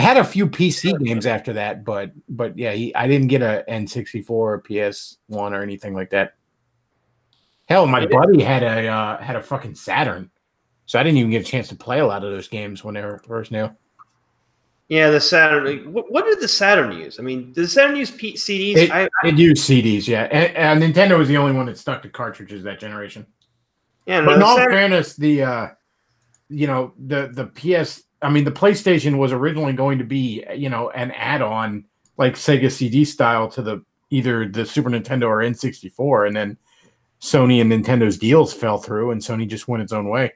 had a few PC games after that. But yeah, I didn't get a N64 or PS1 or anything like that. Hell, my buddy had a fucking Saturn, so I didn't even get a chance to play a lot of those games when they were first new. Yeah, the Saturn. What did the Saturn use? I mean, did the Saturn use CDs? It used CDs, yeah. And Nintendo was the only one that stuck to cartridges that generation. Yeah, but in all fairness, the PS, I mean, the PlayStation was originally going to be, an add-on like Sega CD style to either the Super Nintendo or N64, and then Sony and Nintendo's deals fell through, and Sony just went its own way.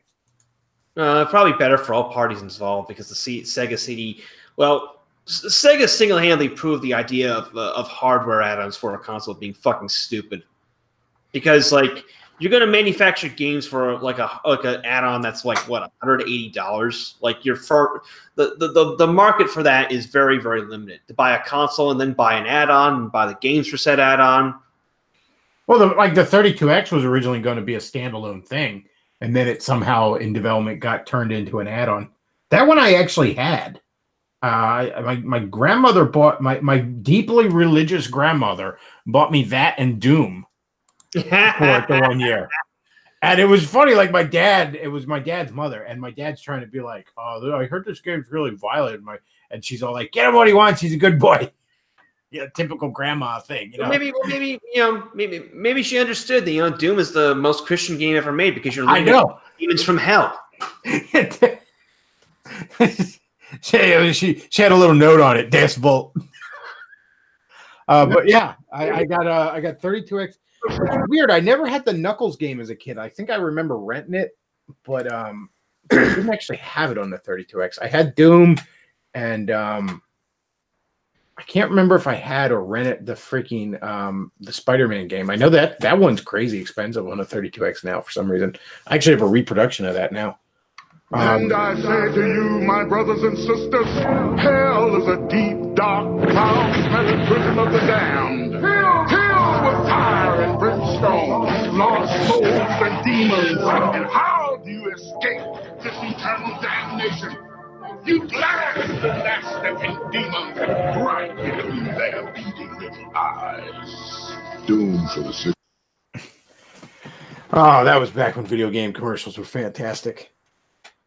Probably better for all parties involved because the Sega CD. Well, Sega single-handedly proved the idea of hardware add-ons for a console being fucking stupid. Because you're going to manufacture games for like an add-on that's like what, $180. Like the market for that is very, very limited. To buy a console and then buy an add-on and buy the games for said add-on. Well, the 32X was originally going to be a standalone thing. And then it somehow in development got turned into an add-on. That one I actually had. My grandmother bought my deeply religious grandmother bought me that and Doom for it the 1 year. And it was funny, like it was my dad's mother, and my dad's trying to be like, "Oh, I heard this game's really violent." And she's all like, "Get him what he wants. He's a good boy." Yeah, typical grandma thing. Maybe she understood that Doom is the most Christian game ever made because you're looking at demons from hell. she had a little note on it, Das Volt. But yeah, I got 32X. It's weird. I never had the Knuckles game as a kid. I think I remember renting it, but I didn't actually have it on the 32X. I had Doom, and I can't remember if I had or rented the freaking the Spider-Man game. I know that one's crazy expensive on a 32X now for some reason. I actually have a reproduction of that now. And I say to you, my brothers and sisters, hell is a deep, dark, foul-smelling prison of the damned. Filled with fire and brimstone, lost souls and demons. And how do you escape this eternal damnation? You blast the last-stepping demons right between their beating little eyes. Doom for the city. Oh, that was back when video game commercials were fantastic.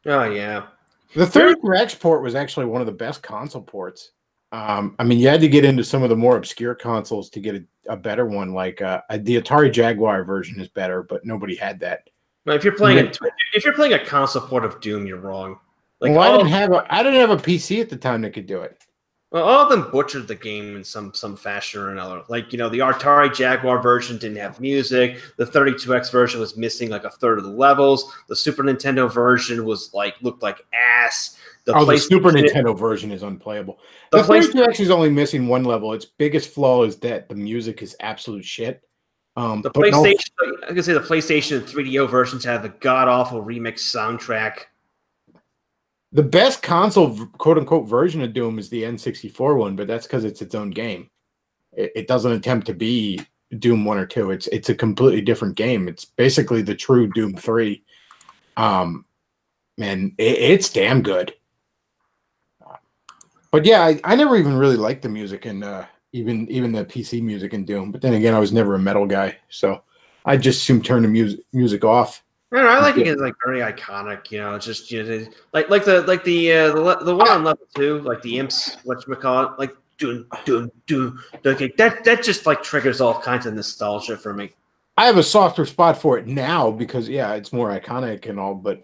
Oh, yeah. The 32X port was actually one of the best console ports. I mean, you had to get into some of the more obscure consoles to get a better one. Like the Atari Jaguar version is better, but nobody had that. But if you're playing a console port of Doom, you're wrong. Like, well, I didn't have a PC at the time that could do it. Well, all of them butchered the game in some fashion or another. Like, the Atari Jaguar version didn't have music. The 32X version was missing like a third of the levels. The Super Nintendo version was looked like ass. The Super Nintendo version is unplayable. The 32X is only missing one level. Its biggest flaw is that the music is absolute shit. The PlayStation, I can say the PlayStation and 3DO versions have a god awful remix soundtrack. The best console quote unquote version of Doom is the N64 one, but that's because it's its own game. It doesn't attempt to be Doom 1 or 2. It's a completely different game. It's basically the true Doom 3. Man, it's damn good. But yeah, I never even really liked the music and even the PC music in Doom. But then again, I was never a metal guy, so I just assumed turn the music off. I like it because very iconic. It's just like the one on level 2, like the imps, whatchamacallit, like dun dun dun. Okay, that just triggers all kinds of nostalgia for me. I have a softer spot for it now because it's more iconic and all. But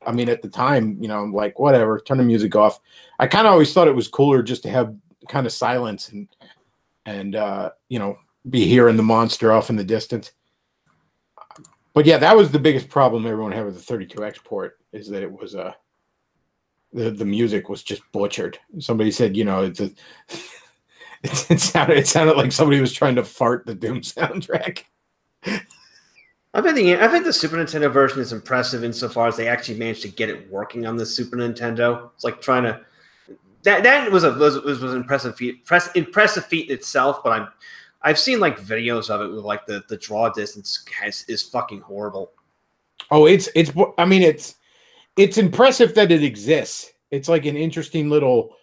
I mean, at the time, I'm like, whatever, turn the music off. I kind of always thought it was cooler just to have kind of silence and be hearing the monster off in the distance. But yeah, that was the biggest problem everyone had with the 32X port, is that it was the music was just butchered. Somebody said, it sounded like somebody was trying to fart the Doom soundtrack. I think the Super Nintendo version is impressive insofar as they actually managed to get it working on the Super Nintendo. It's like trying to that was an impressive feat in itself, but I've seen videos of it with the draw distance is fucking horrible. Oh, it's impressive that it exists. It's like an interesting little,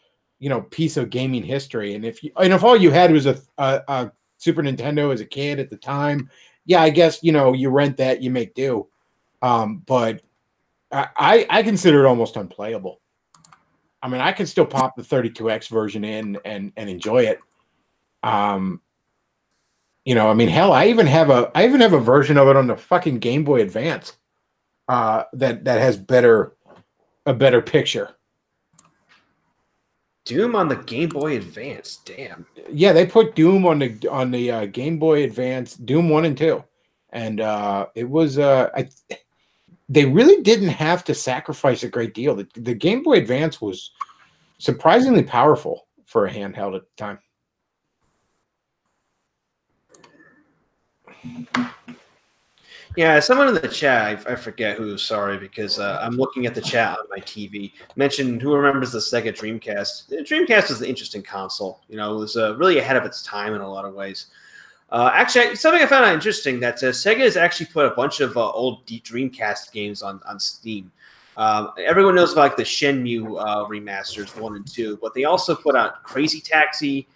piece of gaming history. And if all you had was a Super Nintendo as a kid at the time, yeah, I guess you rent that, you make do. But I consider it almost unplayable. I mean, I can still pop the 32X version in and enjoy it. I mean, hell, I even have a version of it on the fucking Game Boy Advance that has a better picture. Doom on the Game Boy Advance, damn. Yeah, they put Doom on the Game Boy Advance, Doom 1 and 2, and it was they really didn't have to sacrifice a great deal. The Game Boy Advance was surprisingly powerful for a handheld at the time. Yeah, someone in the chat, I forget who, sorry, because I'm looking at the chat on my TV, mentioned who remembers the Sega Dreamcast. The Dreamcast was an interesting console. It was really ahead of its time in a lot of ways. Actually, something I found out interesting, that Sega has actually put a bunch of old Dreamcast games on Steam. Everyone knows about the Shenmue remasters 1 and 2, but they also put out Crazy Taxi,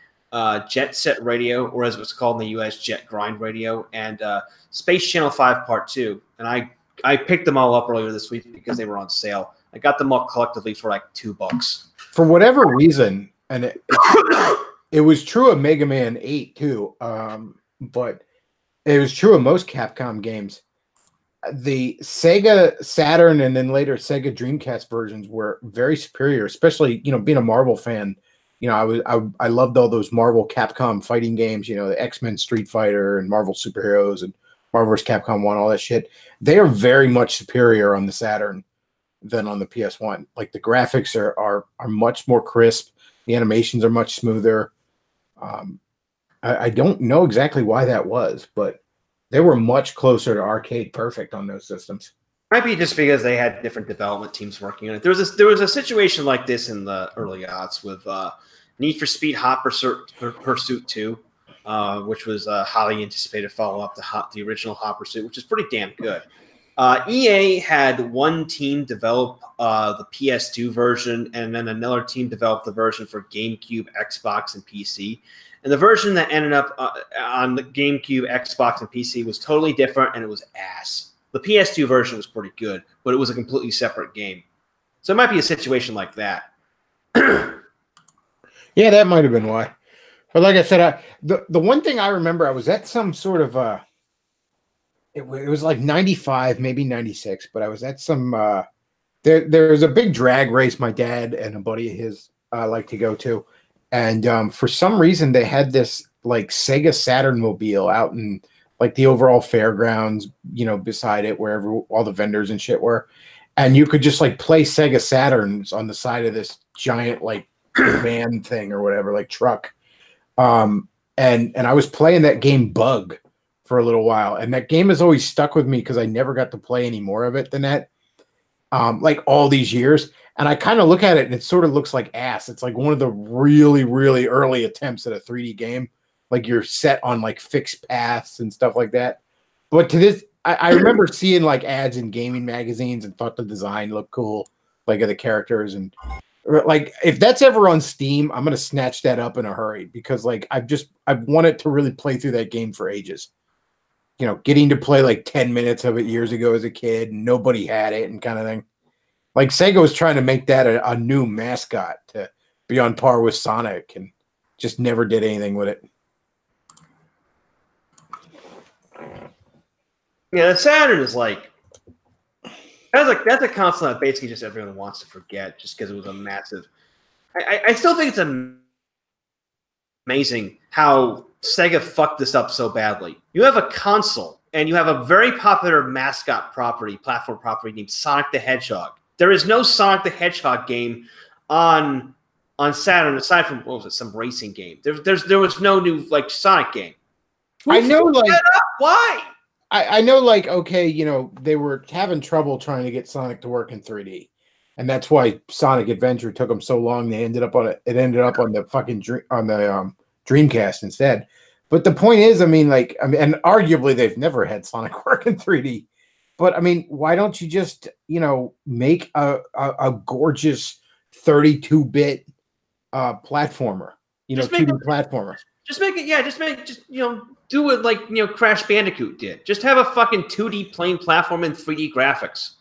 Jet Set Radio, or as it's called in the U.S., Jet Grind Radio, and Space Channel 5 Part 2. And I picked them all up earlier this week because they were on sale. I got them all collectively for $2. For whatever reason, and it was true of Mega Man 8 too, but it was true of most Capcom games. The Sega Saturn and then later Sega Dreamcast versions were very superior, especially, being a Marvel fan. I loved all those Marvel Capcom fighting games, the X-Men Street Fighter and Marvel Superheroes and Marvel vs. Capcom 1, all that shit. They are very much superior on the Saturn than on the PS1. Like, the graphics are much more crisp. The animations are much smoother. I don't know exactly why that was, but they were much closer to arcade perfect on those systems. Might be just because they had different development teams working on it. There was a situation like this in the early aughts with Need for Speed Hot Pursuit 2, which was a highly anticipated follow-up to the original Hot Pursuit, which is pretty damn good. EA had one team develop the PS2 version, and then another team developed the version for GameCube, Xbox, and PC. And the version that ended up on the GameCube, Xbox, and PC was totally different, and it was ass. The PS2 version was pretty good, but it was a completely separate game. So it might be a situation like that. Yeah, that might have been why. But like I said, the one thing I remember, I was at some sort of it was like 95, maybe 96, but I was at some there was a big drag race my dad and a buddy of his like to go to, and for some reason they had this like Sega Saturn mobile out in like the overall fairgrounds, you know, beside it, wherever all the vendors and shit were, and you could just like play Sega Saturns on the side of this giant like van thing or whatever, like truck. And I was playing that game Bug for a little while, and that game has always stuck with me because I never got to play any more of it than that. Like all these years, and I kind of look at it and it sort of looks like ass. It's like one of the really, really early attempts at a 3D game. Like you're set on like fixed paths and stuff like that. But to this, I remember seeing like ads in gaming magazines and thought the design looked cool, like of the characters. And like if that's ever on Steam, I'm gonna snatch that up in a hurry because like I've wanted to really play through that game for ages. You know, getting to play like 10 minutes of it years ago as a kid, and nobody had it and kind of thing. Like Sega was trying to make that a new mascot to be on par with Sonic and just never did anything with it. Yeah, the Saturn is like that's a console that basically just everyone wants to forget just because it was a massive. I still think it's amazing how Sega fucked this up so badly. You have a console and you have a very popular mascot property, platform property named Sonic the Hedgehog. There is no Sonic the Hedgehog game on Saturn aside from what was it, some racing game. There was no new like Sonic game. I know, like why? I know, like, okay, you know, they were having trouble trying to get Sonic to work in 3D, and that's why Sonic Adventure took them so long. They ended up on it. It ended up on the fucking Dreamcast instead. But the point is, I mean, and arguably they've never had Sonic work in 3D. But I mean, why don't you just, you know, make a gorgeous 32-bit platformer, you know, 2D platformer? Just make it, you know, do it like, you know, Crash Bandicoot did. Just have a fucking 2D plane platform and 3D graphics.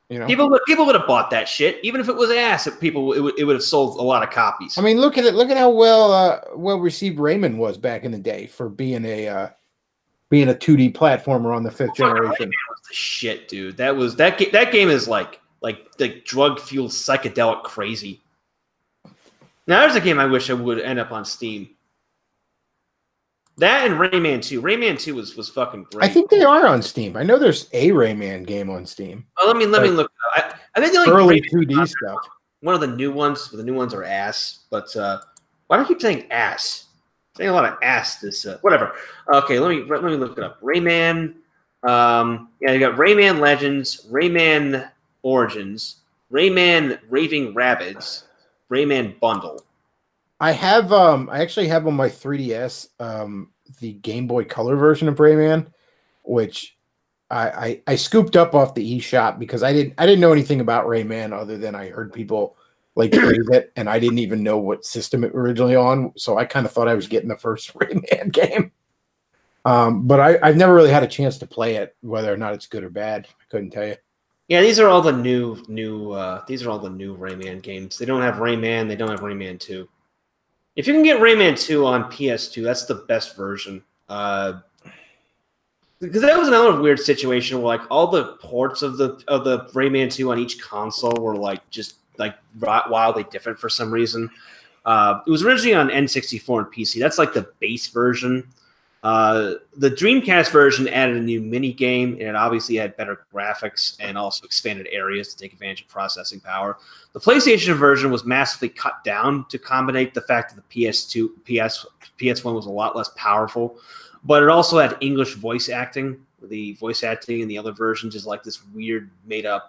You know, people would have bought that shit, even if it was ass. It would have sold a lot of copies. I mean, look at it. Look at how well received Rayman was back in the day for being a 2D platformer on the 5th generation. Rayman was the shit, dude. That game is like drug fueled psychedelic crazy. Now there's a game I wish I would end up on Steam. That and Rayman 2. Rayman 2 was fucking great. I think they are on Steam. I know there's a Rayman game on Steam. Oh, let me look. I think the early 2D stuff. One of the new ones. The new ones are ass. But why do I keep saying ass? I'm saying a lot of ass. This whatever. Okay, let me look it up. Rayman. Yeah, you got Rayman Legends, Rayman Origins, Rayman Raving Rabbids, Rayman Bundle. I actually have on my 3DS the Game Boy Color version of Rayman, which I scooped up off the eShop because I didn't know anything about Rayman other than I heard people like praise it, and I didn't even know what system it was originally on, so I kind of thought I was getting the first Rayman game. But I've never really had a chance to play it, whether or not it's good or bad. I couldn't tell you. Yeah, these are all the new Rayman games. They don't have Rayman. They don't have Rayman 2. If you can get Rayman 2 on PS2, that's the best version. Because that was another weird situation where like all the ports of the Rayman 2 on each console were like just like wildly different for some reason. It was originally on N64 and PC. That's like the base version. The Dreamcast version added a new mini game, and it obviously had better graphics and also expanded areas to take advantage of processing power. The PlayStation version was massively cut down to accommodate the fact that the PS1 was a lot less powerful, but it also had English voice acting. The voice acting in the other versions is like this weird, made-up,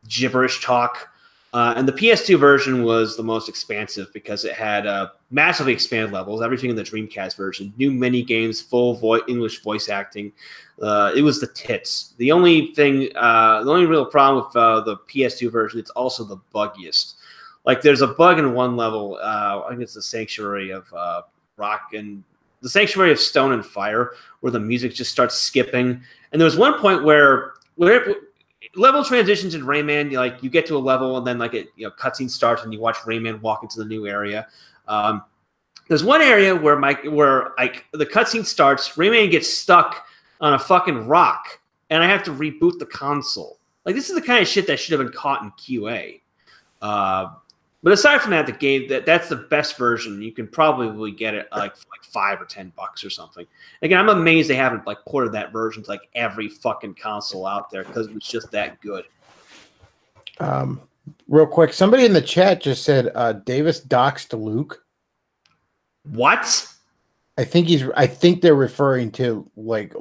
gibberish talk. And the PS2 version was the most expansive because it had massively expanded levels, everything in the Dreamcast version, new mini games, full English voice acting. It was the tits. The only real problem with the PS2 version, it's also the buggiest. Like there's a bug in one level. I think it's the Sanctuary of Rock and the Sanctuary of Stone and Fire, where the music just starts skipping. And there was one point where level transitions in Rayman, like you get to a level and then like cutscene starts and you watch Rayman walk into the new area. There's one area where like the cutscene starts, Rayman gets stuck on a fucking rock, and I have to reboot the console. Like, this is the kind of shit that should have been caught in QA. But aside from that, the game that's the best version. You can probably get it like for like $5 or $10 or something. Again, I'm amazed they haven't like ported that version to like every fucking console out there because it was just that good. Real quick, somebody in the chat just said Davis doxed Luke. What? I think they're referring to like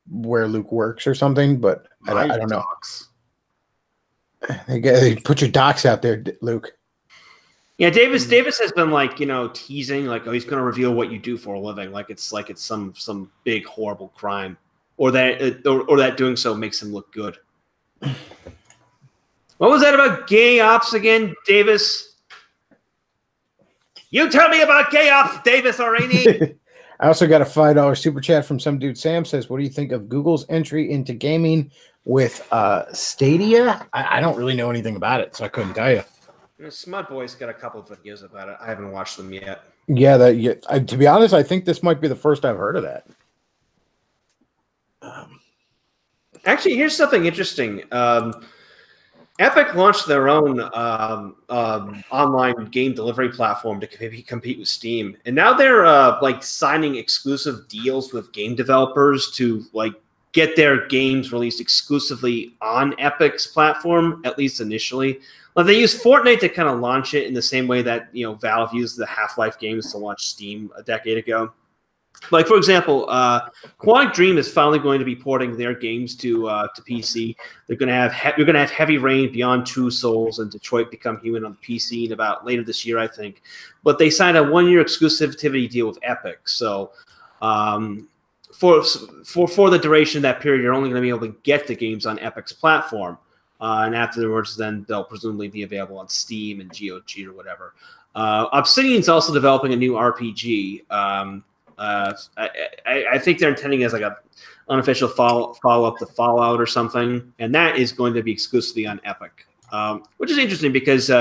where Luke works or something, but I don't know. They put your docs out there, Luke. Yeah, Davis has been like, teasing like, oh, he's going to reveal what you do for a living, like it's some big horrible crime, or that doing so makes him look good. What was that about gay ops again, Davis? You tell me about gay ops, Davis Arini. I also got a $5 super chat from some dude. Sam says, "What do you think of Google's entry into gaming with Stadia?" I don't really know anything about it, so I couldn't tell you. Smut Boy's got a couple of videos about it. I haven't watched them yet. Yeah, to be honest, I think this might be the first I've heard of that. Actually, here's something interesting. Epic launched their own online game delivery platform to compete with Steam, and now they're like signing exclusive deals with game developers to like get their games released exclusively on Epic's platform, at least initially. Like, they use Fortnite to kind of launch it in the same way that Valve used the Half-Life games to launch Steam a decade ago. Like, for example, Quantic Dream is finally going to be porting their games to PC. You're going to have Heavy Rain, Beyond Two Souls, and Detroit Become Human on the PC in about later this year, I think. But they signed a 1-year exclusivity deal with Epic, so for the duration of that period, you're only going to be able to get the games on Epic's platform. And afterwards, then they'll presumably be available on Steam and GOG or whatever. Obsidian's also developing a new RPG. I think they're intending as like a unofficial follow-up to Fallout or something, and that is going to be exclusively on Epic, which is interesting because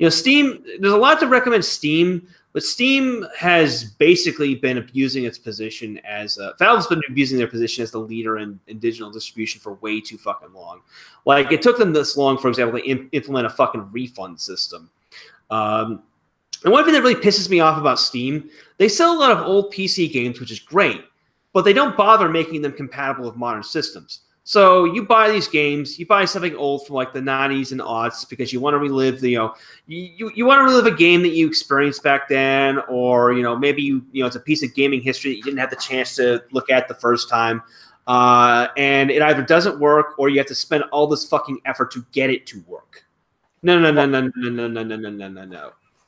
Steam. There's a lot to recommend Steam, but Steam has basically been abusing its position as Valve's been abusing their position as the leader in digital distribution for way too fucking long. Like, it took them this long, for example, to implement a fucking refund system. And one thing that really pisses me off about Steam, they sell a lot of old PC games, which is great, but they don't bother making them compatible with modern systems. So you buy these games, you buy something old from like the 90s and aughts because you want to relive you want to relive a game that you experienced back then, or maybe it's a piece of gaming history that you didn't have the chance to look at the first time, and it either doesn't work or you have to spend all this fucking effort to get it to work. No.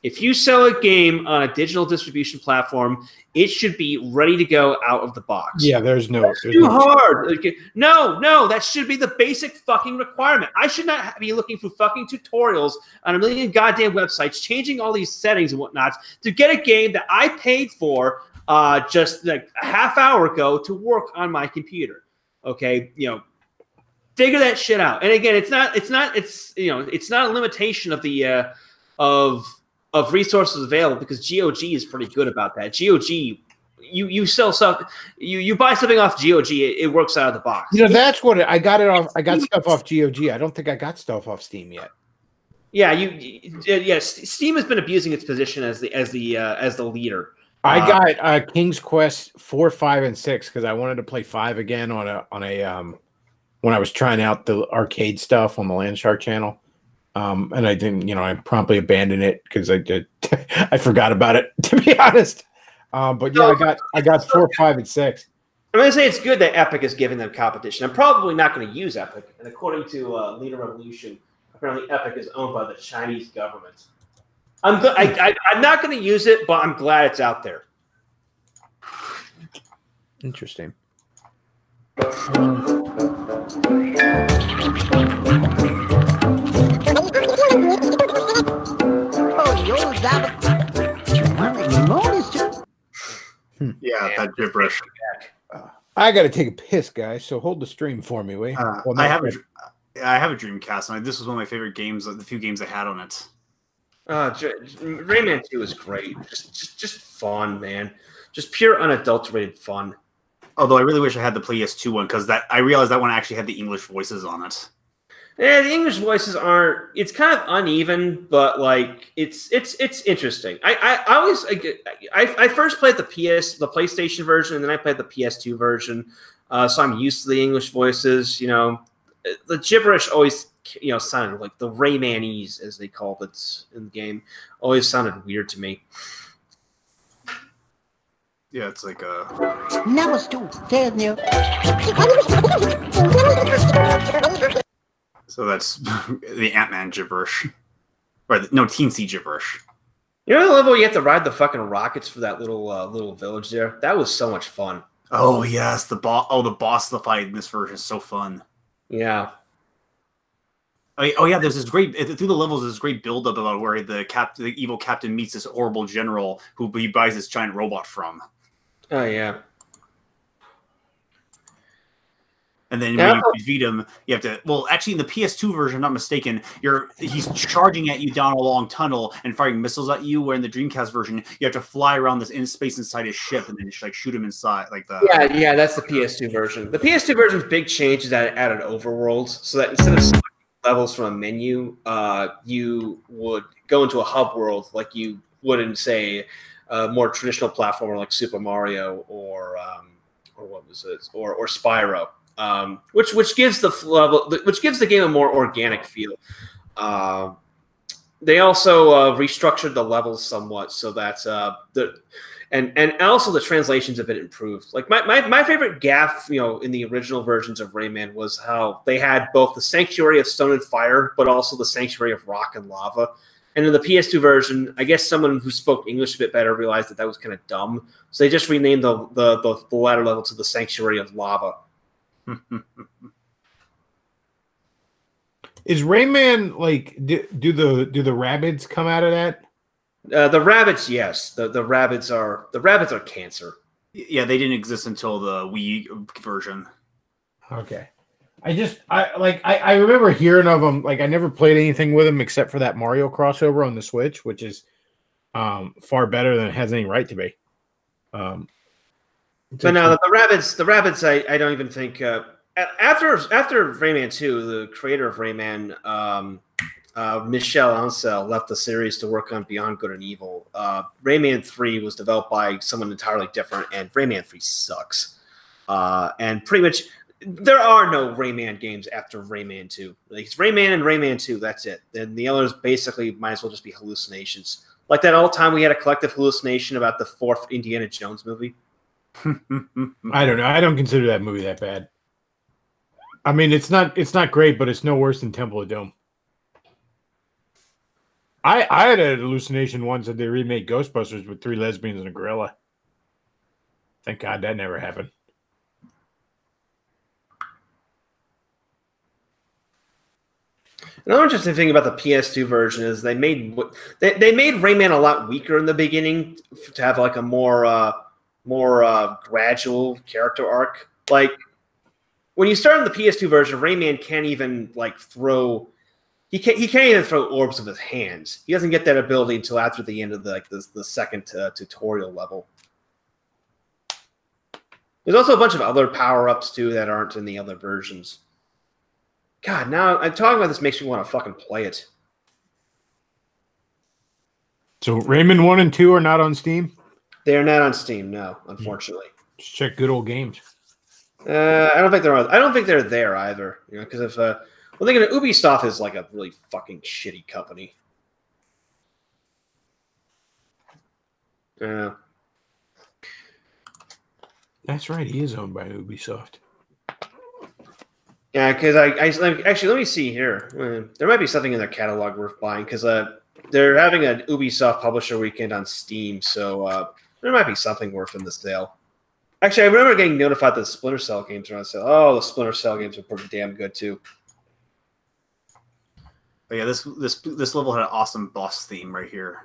If you sell a game on a digital distribution platform, it should be ready to go out of the box. Yeah, there's too hard. No, that should be the basic fucking requirement. I should not be looking for fucking tutorials on a million goddamn websites, changing all these settings and whatnot to get a game that I paid for just like a half hour ago to work on my computer. Okay, figure that shit out. And again, it's not a limitation of the of resources available, because GOG is pretty good about that. GOG, you sell stuff, you buy something off GOG, it works out of the box. That's what I got it off. I got stuff off GOG. I don't think I got stuff off Steam yet. Yeah, Steam has been abusing its position as the leader. I got King's Quest 4, 5, and 6 because I wanted to play 5 again on a when I was trying out the arcade stuff on the Landshark channel. And I didn't, I promptly abandoned it because I forgot about it, to be honest. But yeah, I got 4, 5, and 6. I'm going to say it's good that Epic is giving them competition. I'm probably not going to use Epic. And according to Leader Revolution, apparently Epic is owned by the Chinese government. I'm not going to use it, but I'm glad it's out there. Interesting. Yeah, that gibberish. I got to take a piss, guys. So hold the stream for me, wait. I have a Dreamcast, and this was one of my favorite games. The few games I had on it. Rayman 2 is great. Just fun, man. Just pure unadulterated fun. Although I really wish I had the PS2 one because I realized that one actually had the English voices on it. Yeah, the English voices aren't. It's kind of uneven, but like it's interesting. I first played the PlayStation version, and then I played the PS2 version. So I'm used to the English voices. You know, the gibberish always sounded like the Raymanese, as they called it in the game, always sounded weird to me. Yeah, it's like Never stoop, tell you. So that's the Ant-Man gibberish. Or no, Teensy gibberish. You know the level you have to ride the fucking rockets for that little village there? That was so much fun. Oh yes, the boss fight in this version is so fun. Yeah. Oh yeah, there's this great through the levels. There's this great buildup about where the evil captain meets this horrible general who he buys this giant robot from. Oh yeah. And then when you defeat him, you have to. Well, actually, in the PS2 version, if I'm not mistaken, he's charging at you down a long tunnel and firing missiles at you. Where in the Dreamcast version, you have to fly around this in space inside his ship and then just like shoot him inside, like the. Yeah, that's the PS2 version. The PS2 version's big change is that it added overworlds, so that instead of selecting levels from a menu, you would go into a hub world like you would in, say, a more traditional platformer like Super Mario or what was it, or Spyro. Which gives the game a more organic feel. They also restructured the levels somewhat so that and also the translations have been improved. Like my favorite gaffe, in the original versions of Rayman was how they had both the Sanctuary of Stone and Fire, but also the Sanctuary of Rock and Lava. And in the PS2 version, I guess someone who spoke English a bit better realized that was kind of dumb, so they just renamed the latter level to the Sanctuary of Lava. Is Rayman like do the rabbits come out of that? The rabbits, yes. The rabbits are cancer. Yeah, they didn't exist until the Wii version. Okay, I remember hearing of them. Like I never played anything with them except for that Mario crossover on the Switch, which is far better than it has any right to be. But no, the rabbits, I don't even think. After Rayman 2, the creator of Rayman, Michel Ancel, left the series to work on Beyond Good and Evil. Rayman 3 was developed by someone entirely different, and Rayman 3 sucks. And pretty much, there are no Rayman games after Rayman 2. Like, it's Rayman and Rayman 2, that's it. Then the others basically might as well just be hallucinations. Like that all time we had a collective hallucination about the 4th Indiana Jones movie. I don't know. I don't consider that movie that bad. I mean, it's not great, but it's no worse than Temple of Doom. I had a hallucination once that they remade Ghostbusters with 3 lesbians and a gorilla. Thank God that never happened. Another interesting thing about the PS2 version is they made Rayman a lot weaker in the beginning to have like a more gradual character arc. Like when you start in the PS2 version, Rayman can't even like throw. He can't even throw orbs with his hands. He doesn't get that ability until after the end of the second tutorial level. There's also a bunch of other power-ups too that aren't in the other versions. God, now I'm talking about this makes me want to fucking play it. So Rayman 1 and 2 are not on Steam? They are not on Steam, no, unfortunately. Just check Good Old Games. I don't think they're there either. Because if thinking of Ubisoft is like a really fucking shitty company. Yeah. That's right. He is owned by Ubisoft. Yeah, because actually, let me see here. There might be something in their catalog worth buying because they're having an Ubisoft Publisher Weekend on Steam, so there might be something worth in the sale. Actually, I remember getting notified that the Splinter Cell games are on sale. Oh, the Splinter Cell games are pretty damn good too. But yeah, this level had an awesome boss theme right here.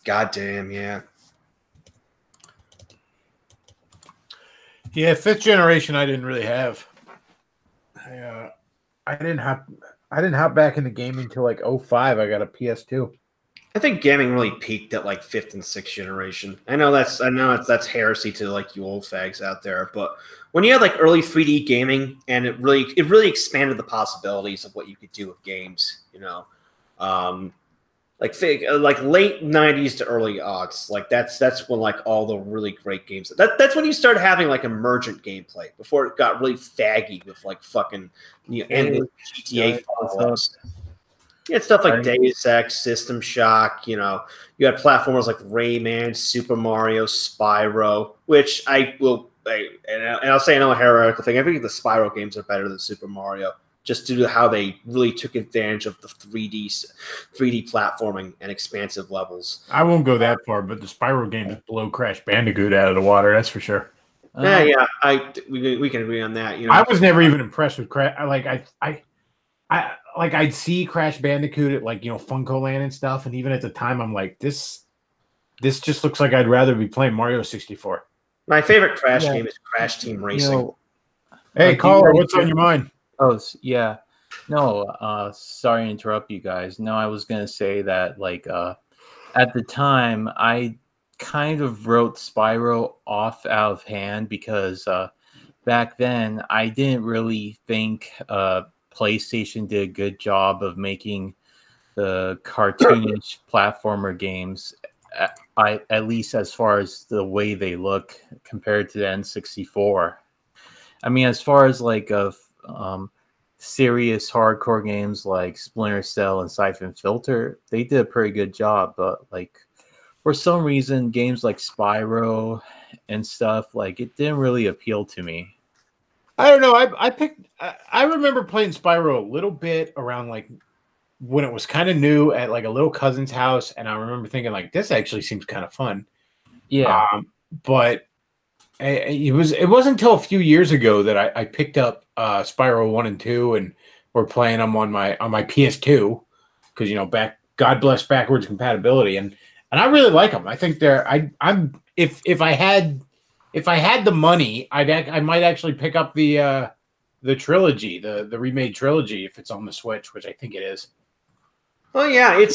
God God damn, yeah. Yeah, fifth generation I didn't really have. I didn't hop back into gaming till like 05. I got a PS2. I think gaming really peaked at like fifth and sixth generation. I know that's heresy to like you old fags out there, but when you had like early 3D gaming and it really expanded the possibilities of what you could do with games, you know. Like late 90s to early aughts, like that's when like all the really great games. That's when you start having like emergent gameplay before it got really faggy with like fucking endless GTA follow-ups. You had stuff like Deus Ex, System Shock. You know, you had platformers like Rayman, Super Mario, Spyro, which I'll say another heretical thing. I think the Spyro games are better than Super Mario, just due to how they really took advantage of the 3D platforming and expansive levels. I won't go that far, but the Spyro games blow Crash Bandicoot out of the water. That's for sure. Yeah, we can agree on that. You know, I was never even impressed with Crash. I'd see Crash Bandicoot at like Funko Land and stuff, and even at the time, I'm like, this just looks like I'd rather be playing Mario 64. My favorite Crash game is Crash Team Racing. Hey, caller, what's on your mind? Oh, yeah. No, sorry to interrupt you guys. No, I was gonna say that at the time I kind of wrote Spyro off out of hand because back then I didn't really think PlayStation did a good job of making the cartoonish platformer games, at least as far as the way they look compared to the N64. I mean, as far as serious hardcore games like Splinter Cell and Siphon Filter, they did a pretty good job. But for some reason, games like Spyro and stuff, it didn't really appeal to me. I don't know. I remember playing Spyro a little bit around when it was kind of new at a little cousin's house, and I remember thinking this actually seems kind of fun. Yeah. But it wasn't until a few years ago that I picked up Spyro 1 and 2 and were playing them on my PS2 because God bless backwards compatibility, and I really like them. I think if I had the money, I might actually pick up the trilogy, the remade trilogy, if it's on the Switch, which I think it is. Oh yeah, well,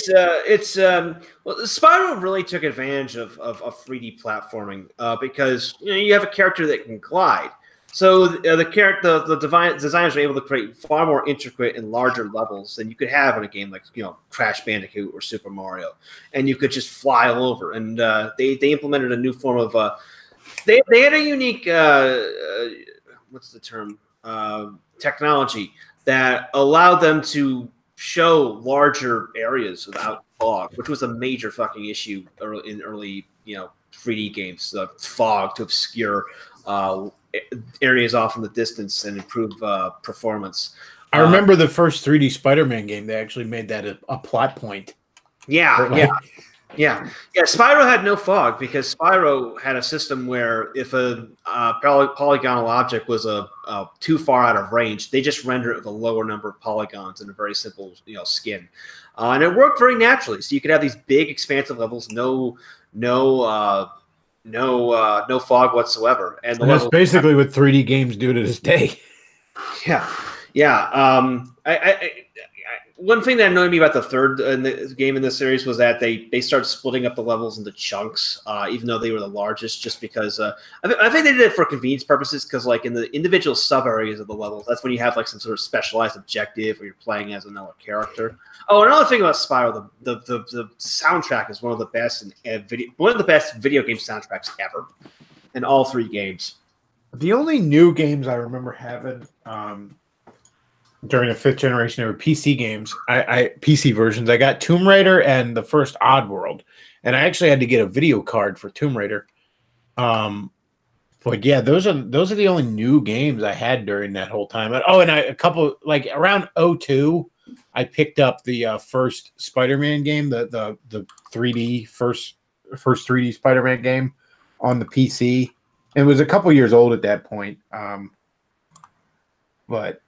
Spyro really took advantage of 3D platforming because you have a character that can glide. So the designers are able to create far more intricate and larger levels than you could have in a game like Crash Bandicoot or Super Mario, and you could just fly all over. And they implemented a new form of they had a unique what's the term technology that allowed them to show larger areas without fog, which was a major fucking issue in early 3D games. Fog to obscure areas off in the distance and improve performance. I remember the first 3D Spider-Man game. They actually made that a plot point. Yeah. Spyro had no fog because Spyro had a system where if a polygonal object was too far out of range, they just render it with a lower number of polygons in a very simple skin, and it worked very naturally. So you could have these big, expansive levels, no fog whatsoever, and that's basically what 3D games do to this day. Yeah. One thing that annoyed me about the third game in this series was that they started splitting up the levels into chunks, even though they were the largest, just because I think they did it for convenience purposes, because in the individual sub areas of the levels, that's when you have some sort of specialized objective where you're playing as another character. Oh, another thing about Spyro, the soundtrack is one of the best video game soundtracks ever in all three games. The only new games I remember having during the fifth generation, they were PC games. PC versions. I got Tomb Raider and the first Oddworld, and I actually had to get a video card for Tomb Raider. But yeah, those are the only new games I had during that whole time. Oh, and a couple around 2002, I picked up the first Spider-Man game, the 3D first 3D Spider-Man game on the PC. It was a couple years old at that point, but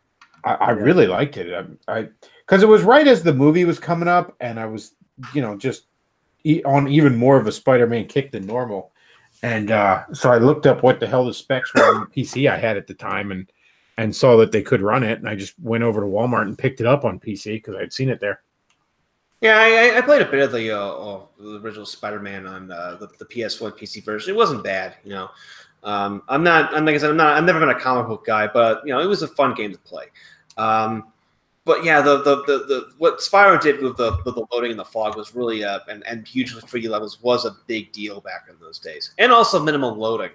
I really liked it. Because it was right as the movie was coming up, and I was, just on even more of a Spider-Man kick than normal. And so I looked up what the hell the specs were on the PC I had at the time, and saw that they could run it. And I just went over to Walmart and picked it up on PC because I'd seen it there. Yeah, I played a bit of the original Spider-Man on the PS1 PC version. It wasn't bad, you know. I'm like I said, I've never been a comic book guy, but you know, it was a fun game to play. But yeah, the what Spyro did with the loading in the fog was really and huge 3D levels was a big deal back in those days, and also minimal loading.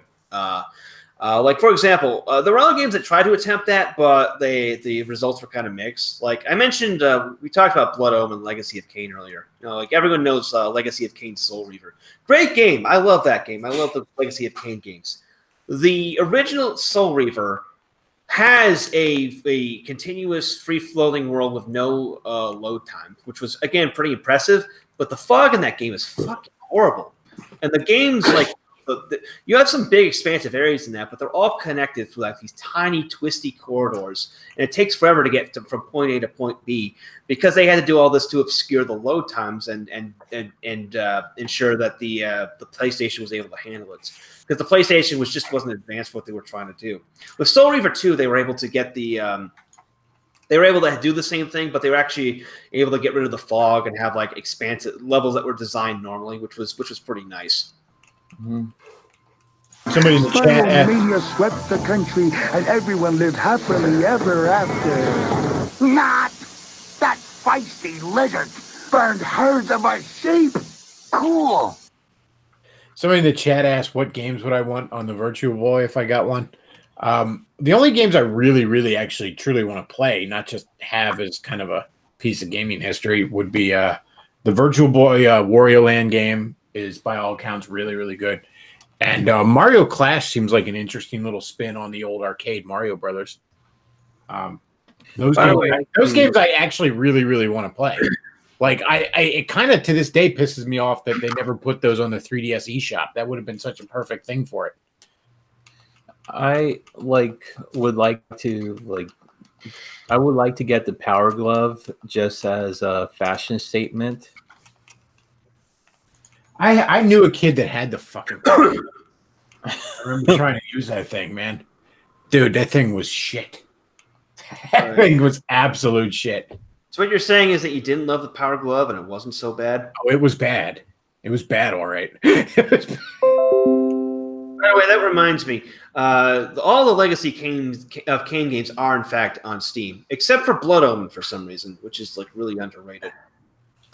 Like for example, there were other games that tried to attempt that, but the results were kind of mixed. Like I mentioned, we talked about Blood Omen, Legacy of Kain earlier. You know, like everyone knows Legacy of Kain, Soul Reaver, great game. I love that game. I love the Legacy of Kain games. The original Soul Reaver has a continuous free-floating world with no load time, which was again pretty impressive. But the fog in that game is fucking horrible, and the game's like. You have some big expansive areas in that, but they're all connected through like these tiny twisty corridors, and it takes forever to get from point A to point B because they had to do all this to obscure the load times and ensure that the PlayStation was able to handle it, because the PlayStation wasn't advanced for what they were trying to do. With Soul Reaver 2, they were able to get they were able to do the same thing, but they were actually able to get rid of the fog and have like expansive levels that were designed normally, which was pretty nice. Mm-hmm. Somebody in the chat Mania swept the country, and everyone lived happily ever after. Not! That feisty lizard burned herds of our sheep! Cool! Somebody in the chat asked what games would I want on the Virtual Boy if I got one. The only games I really, really actually truly want to play, not just have as kind of a piece of gaming history, would be the Virtual Boy Wario Land game is by all accounts really, really good. And Mario Clash seems like an interesting little spin on the old arcade Mario Brothers. Those games I actually really, really want to play. Like it kind of to this day pisses me off that they never put those on the 3DS eShop. That would have been such a perfect thing for it. I would like to get the Power Glove just as a fashion statement. I knew a kid that had the fucking. I remember trying to use that thing, man. Dude, that thing was shit. That thing was absolute shit. So what you're saying is that you didn't love the Power Glove and it wasn't so bad? Oh, it was bad. It was bad, all right. By the way, that reminds me. All the Legacy of Kain games are, in fact, on Steam, except for Blood Omen for some reason, which is like really underrated.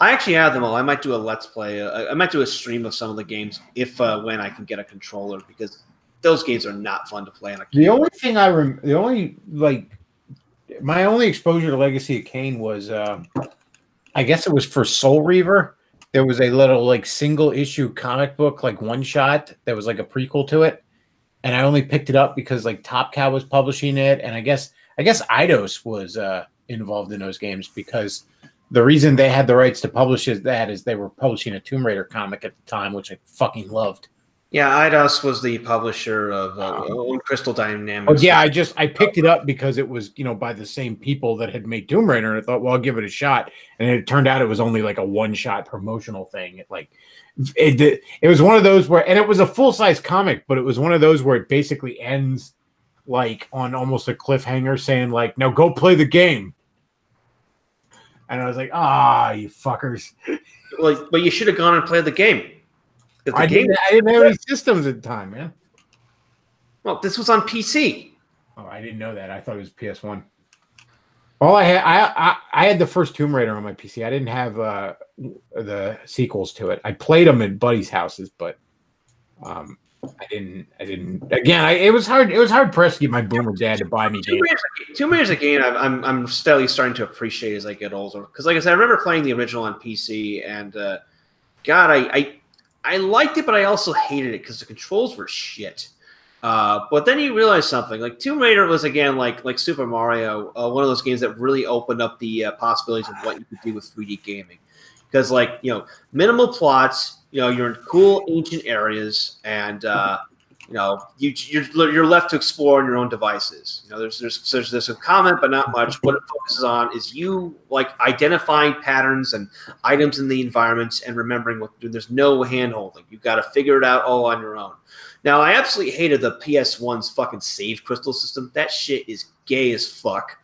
I actually have them all. I might do a Let's Play. I might do a stream of some of the games if when I can get a controller, because those games are not fun to play on a The only thing my only exposure to Legacy of Kain was, I guess it was for Soul Reaver. There was a little like single issue comic book, like one shot that was like a prequel to it, and I only picked it up because like Top Cow was publishing it, and I guess Eidos was involved in those games because. The reason they had the rights to publish is they were publishing a Tomb Raider comic at the time, which I fucking loved. Yeah, Eidos was the publisher of Crystal Dynamics. Oh yeah, I picked it up because it was by the same people that had made Tomb Raider, and I thought, well, I'll give it a shot. And it turned out it was only like a one-shot promotional thing. It was one of those where, and it was a full-size comic, but it was one of those where it basically ends like on almost a cliffhanger, saying like, "Now go play the game." And I was like, you fuckers. Well, but you should have gone and played the game. I didn't have any systems at the time, man. Well, this was on PC. Oh, I didn't know that. I thought it was PS1. All I had the first Tomb Raider on my PC. I didn't have the sequels to it. I played them at buddies' houses, but I didn't. Again, it was hard. It was hard pressed to get my boomer dad to buy me games. Tomb Raider's a game I'm steadily starting to appreciate as I get older. Because, like I said, I remember playing the original on PC, and God, I liked it, but I also hated it because the controls were shit. But then you realize something. Like Tomb Raider was again like Super Mario, one of those games that really opened up the possibilities of what you could do with 3D gaming. Because minimal plots. You're in cool ancient areas, and you know, you're left to explore on your own devices. You know, there's a comment, but not much. What it focuses on is you like identifying patterns and items in the environment and remembering what to do. There's no hand holding. You've got to figure it out all on your own. Now, I absolutely hated the PS1's fucking save crystal system. That shit is gay as fuck.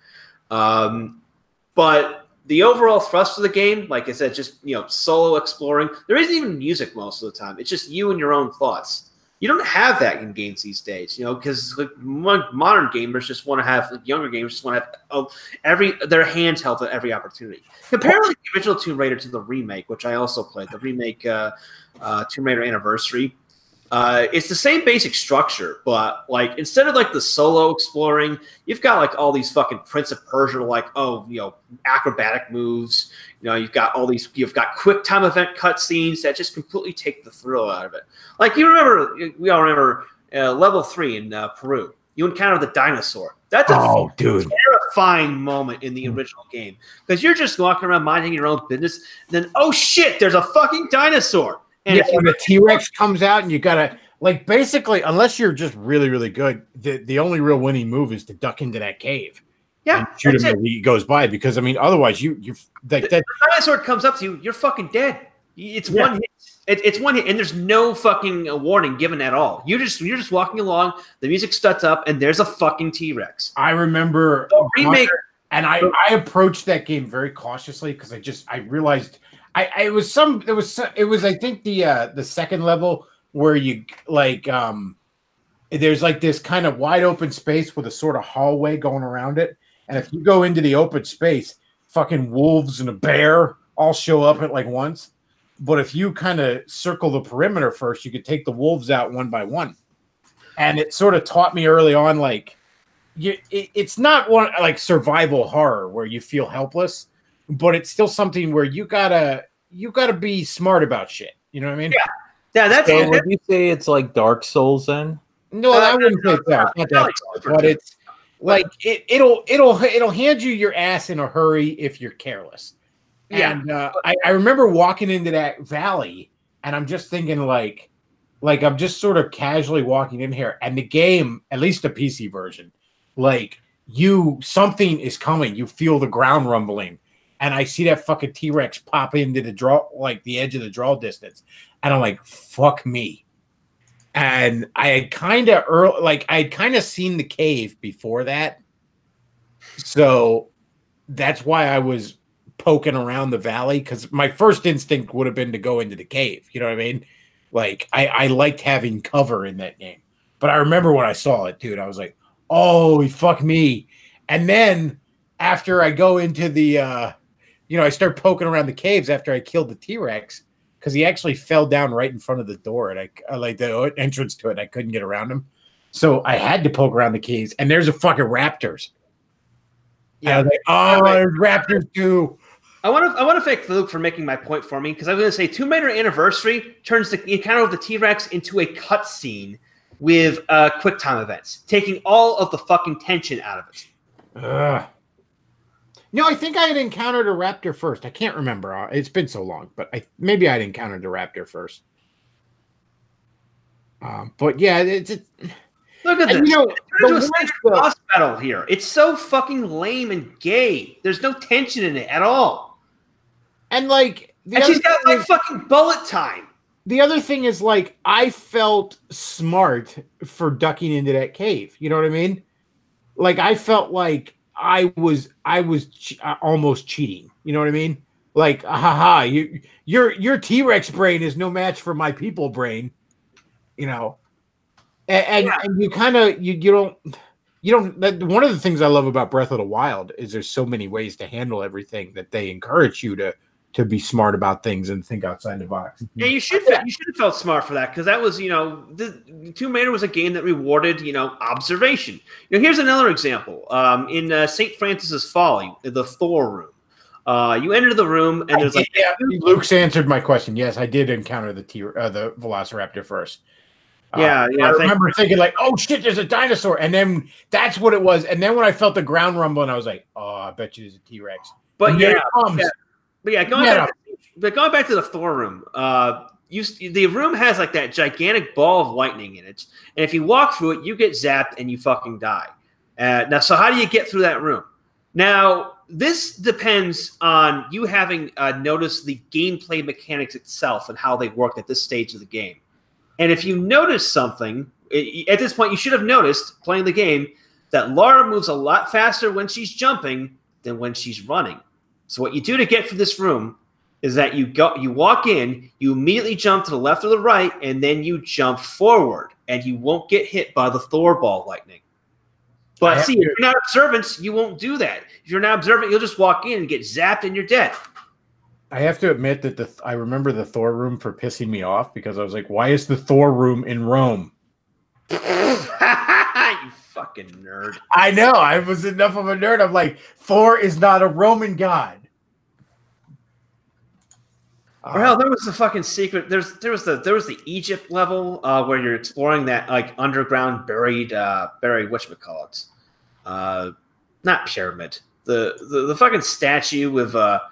But the overall thrust of the game, like I said, just, you know, solo exploring. There isn't even music most of the time. It's just you and your own thoughts. You don't have that in games these days, you know, because like modern gamers just want to have, like younger gamers just want to have their hands held at every opportunity. Compare like the original Tomb Raider to the remake, which I also played, the remake Tomb Raider Anniversary. It's the same basic structure, but like instead of like the solo exploring, you've got like all these fucking Prince of Persia, like, oh, you know, acrobatic moves. You know, you've got quick time event cutscenes that just completely take the thrill out of it. Like we all remember level 3 in Peru. You encounter the dinosaur. That's a terrifying moment in the original game because you're just walking around minding your own business, and then oh shit, there's a fucking dinosaur. And yeah, when the T-Rex comes out and you gotta like basically, unless you're just really, really good, the only real winning move is to duck into that cave. Yeah, and shoot him as he goes by, because I mean, otherwise you like that. The dinosaur comes up to you, you're fucking dead. It's one hit. It's one hit, and there's no fucking warning given at all. You're just walking along, the music starts up, and there's a fucking T-Rex. I remember remake, and I approached that game very cautiously because I realized. It was I think the second level where you like there's like this kind of wide open space with a sort of hallway going around it, and if you go into the open space, fucking wolves and a bear all show up at like once. But if you kind of circle the perimeter first, you could take the wolves out one by one, and it sort of taught me early on like it's not one like survival horror where you feel helpless. But it's still something where you gotta be smart about shit. You know what I mean? Yeah. That's. So would you say it's like Dark Souls then? No, I wouldn't say that. Not that, but it's like it'll hand you your ass in a hurry if you're careless. Yeah. And I remember walking into that valley, and I'm just thinking like I'm just sort of casually walking in here, and the game, at least the PC version, like something is coming. You feel the ground rumbling. And I see that fucking T-Rex pop into the edge of the draw distance. And I'm like, fuck me. And I had kind of seen the cave before that. So that's why I was poking around the valley, because my first instinct would have been to go into the cave. You know what I mean? Like, I liked having cover in that game. But I remember when I saw it, dude, I was like, oh, fuck me. And then after I go into the... I start poking around the caves after I killed the T-Rex because he actually fell down right in front of the door, and I like the entrance to it. And I couldn't get around him, so I had to poke around the caves. And there's a fucking raptors. Yeah, I was like, oh, there's raptors too. I want to thank Luke for making my point for me, because I was going to say Tomb Raider Anniversary turns the encounter of the T-Rex into a cutscene with quick time events, taking all of the fucking tension out of it. No, I think I had encountered a raptor first. I can't remember. It's been so long, but maybe I'd encountered a raptor first. But yeah, it's look at this. The boss battle here. It's so fucking lame and gay. There's no tension in it at all. And like, she's got like fucking bullet time. The other thing is like, I felt smart for ducking into that cave. You know what I mean? Like, I felt like I was almost cheating. You know what I mean? Like, haha, your T-Rex brain is no match for my people brain. You know, and you kind of you don't. One of the things I love about Breath of the Wild is there's so many ways to handle everything that they encourage you to be smart about things and think outside the box. Yeah, you should have felt smart for that, because that was, the Tomb Raider was a game that rewarded, observation. Here's another example. In St. Francis's Folly, the Thor room. You enter the room and there's Luke's answered my question. Yes, I did encounter the Velociraptor first. I remember thinking like, oh shit, there's a dinosaur, and then that's what it was. And then when I felt the ground rumble, and I was like, oh, I bet you there's a T-Rex. But going back to the Thor room, the room has like that gigantic ball of lightning in it, and if you walk through it, you get zapped and you fucking die. Now, so how do you get through that room? Now, this depends on you having noticed the gameplay mechanics itself and how they work at this stage of the game. And if you notice something, at this point, you should have noticed playing the game that Laura moves a lot faster when she's jumping than when she's running. So what you do to get through this room is that you walk in, you immediately jump to the left or the right, and then you jump forward, and you won't get hit by the Thor ball lightning. But see, if you're not observant, you won't do that. If you're not observant, you'll just walk in and get zapped, and you're dead. I have to admit that I remember the Thor room for pissing me off because I was like, why is the Thor room in Rome? You fucking nerd. I know. I was enough of a nerd. I'm like, Thor is not a Roman god. Or hell, there was the fucking secret. There was the Egypt level where you're exploring that like underground buried whatchamacallit. Not pyramid. The fucking statue with the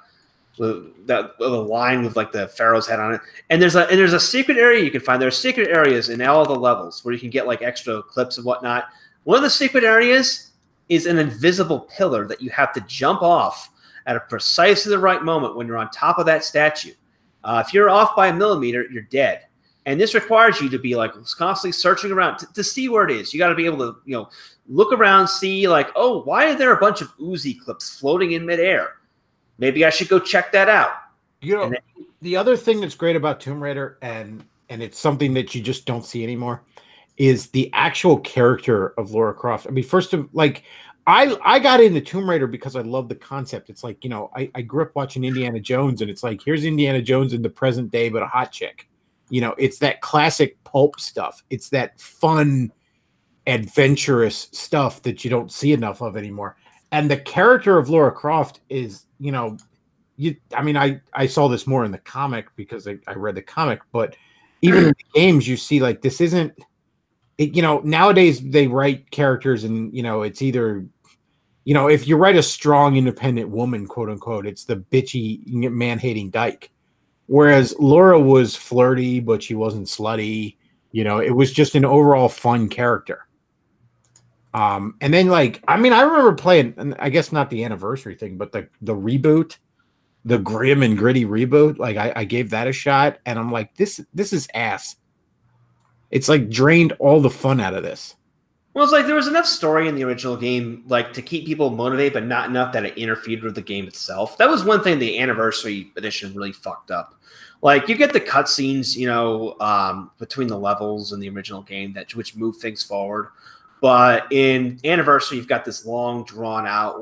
line with like the pharaoh's head on it. And there's a secret area you can find. There are secret areas in all the levels where you can get like extra clips and whatnot. One of the secret areas is an invisible pillar that you have to jump off at a precisely the right moment when you're on top of that statue. If you're off by a millimeter, you're dead. And this requires you to be like constantly searching around to see where it is. You got to be able to, look around, see like, oh, why are there a bunch of Uzi clips floating in midair? Maybe I should go check that out. The other thing that's great about Tomb Raider, and it's something that you just don't see anymore, is the actual character of Lara Croft. I mean, I got into Tomb Raider because I love the concept. It's like, I grew up watching Indiana Jones, and it's like, here's Indiana Jones in the present day, but a hot chick. It's that classic pulp stuff. It's that fun, adventurous stuff that you don't see enough of anymore. And the character of Lara Croft is, I saw this more in the comic because I read the comic, but even in the games, you see like this isn't, nowadays they write characters and, it's either, if you write a strong, independent woman, quote unquote, it's the bitchy, man-hating dyke. Whereas Laura was flirty, but she wasn't slutty. It was just an overall fun character. And then I remember playing, and I guess not the anniversary thing, but the reboot, the grim and gritty reboot. I gave that a shot, and I'm like, this is ass. It's like drained all the fun out of this. Well, it's like there was enough story in the original game, like to keep people motivated, but not enough that it interfered with the game itself. That was one thing the anniversary edition really fucked up. Like you get the cutscenes, between the levels in the original game which move things forward. But in Anniversary, you've got this long, drawn-out,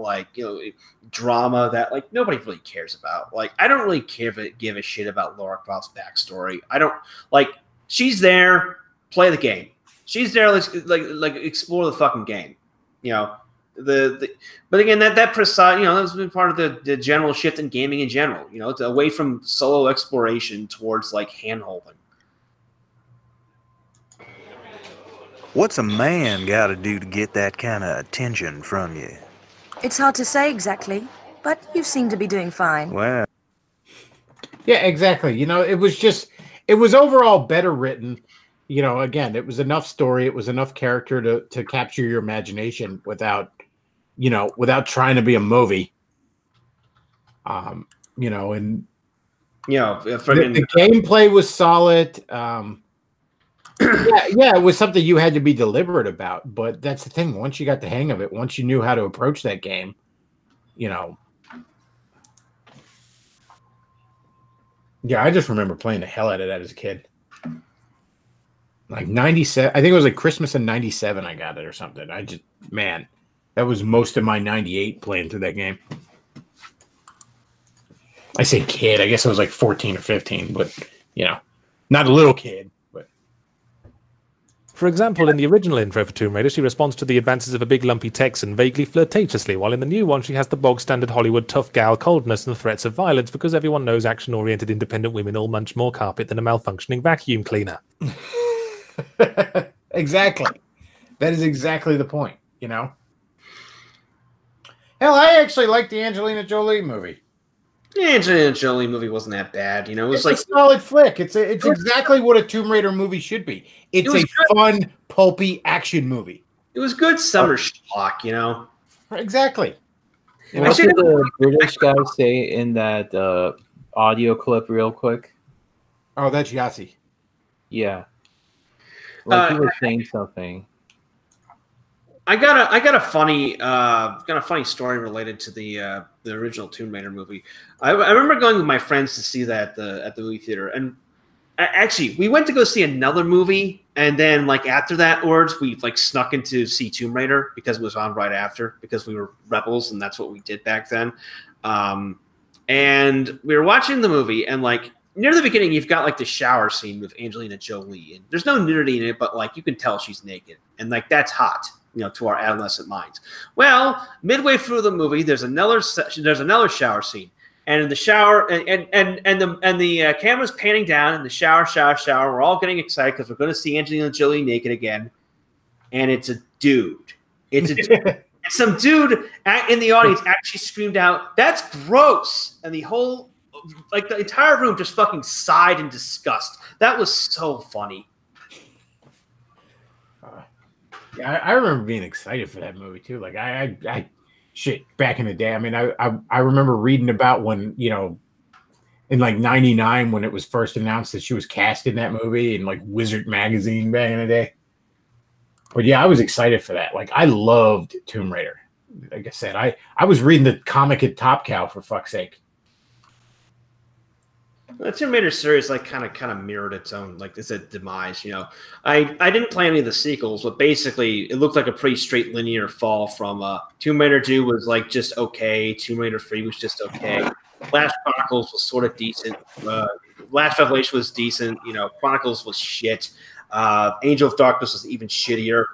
drama that, nobody really cares about. I don't really give a shit about Lara Croft's backstory. I don't, she's there, play the game. She's there, let's, explore the fucking game. But again, that precise, that's been part of the general shift in gaming in general. It's away from solo exploration towards, hand-holding. What's a man got to do to get that kind of attention from you? It's hard to say exactly, but you seem to be doing fine. Well, yeah, exactly. It was overall better written. Again, it was enough story, it was enough character to capture your imagination without trying to be a movie. And the gameplay was solid. Yeah, it was something you had to be deliberate about, but that's the thing. Once you got the hang of it, once you knew how to approach that game, Yeah, I just remember playing the hell out of that as a kid. 97, I think it was Christmas in 97 I got it or something. That was most of my 98 playing through that game. I say kid, I guess I was 14 or 15, but not a little kid. For example, in the original intro for Tomb Raider, she responds to the advances of a big lumpy Texan vaguely flirtatiously, while in the new one she has the bog-standard Hollywood tough gal coldness and the threats of violence because everyone knows action-oriented independent women all munch more carpet than a malfunctioning vacuum cleaner. Exactly. That is exactly the point, Hell, I actually like the Angelina Jolie movie. Angelina Jolie movie wasn't that bad. You know, it was It's a solid flick. It's exactly what a Tomb Raider movie should be. It's a fun, pulpy action movie. It was good summer schlock, you know. Exactly. What did the British guy say in that audio clip, real quick? Oh, that's Yassi. Yeah, like he was saying something. I got a funny story related to the original Tomb Raider movie. I remember going with my friends to see that at the movie theater, and actually we went to go see another movie, and then like after that, we like snuck into see Tomb Raider because it was on right after because we were rebels and that's what we did back then. And we were watching the movie, and like near the beginning, you've got like the shower scene with Angelina Jolie, and there's no nudity in it, but like you can tell she's naked, and like that's hot. You know, to our adolescent minds. Well, midway through the movie, there's another shower scene, and in the shower, and the camera's panning down in the shower. We're all getting excited because we're going to see Angelina Jolie naked again, and it's a dude. It's some dude in the audience actually screamed out, "That's gross!" And the whole, like the entire room, just fucking sighed in disgust. That was so funny. Yeah, I remember being excited for that movie too. Like I shit back in the day. I mean, I remember reading about when, you know, in like '99 when it was first announced that she was cast in that movie in like Wizard magazine back in the day. But yeah, I was excited for that. Like I loved Tomb Raider. Like I said, I was reading the comic at Top Cow for fuck's sake. The Tomb Raider series like kind of mirrored its own, like it's a demise, you know. I didn't play any of the sequels, but basically it looked like a pretty straight linear fall from Tomb Raider 2 was like just okay, Tomb Raider 3 was just okay, Last Chronicles was sort of decent, Last Revelation was decent, you know, Chronicles was shit, Angel of Darkness was even shittier.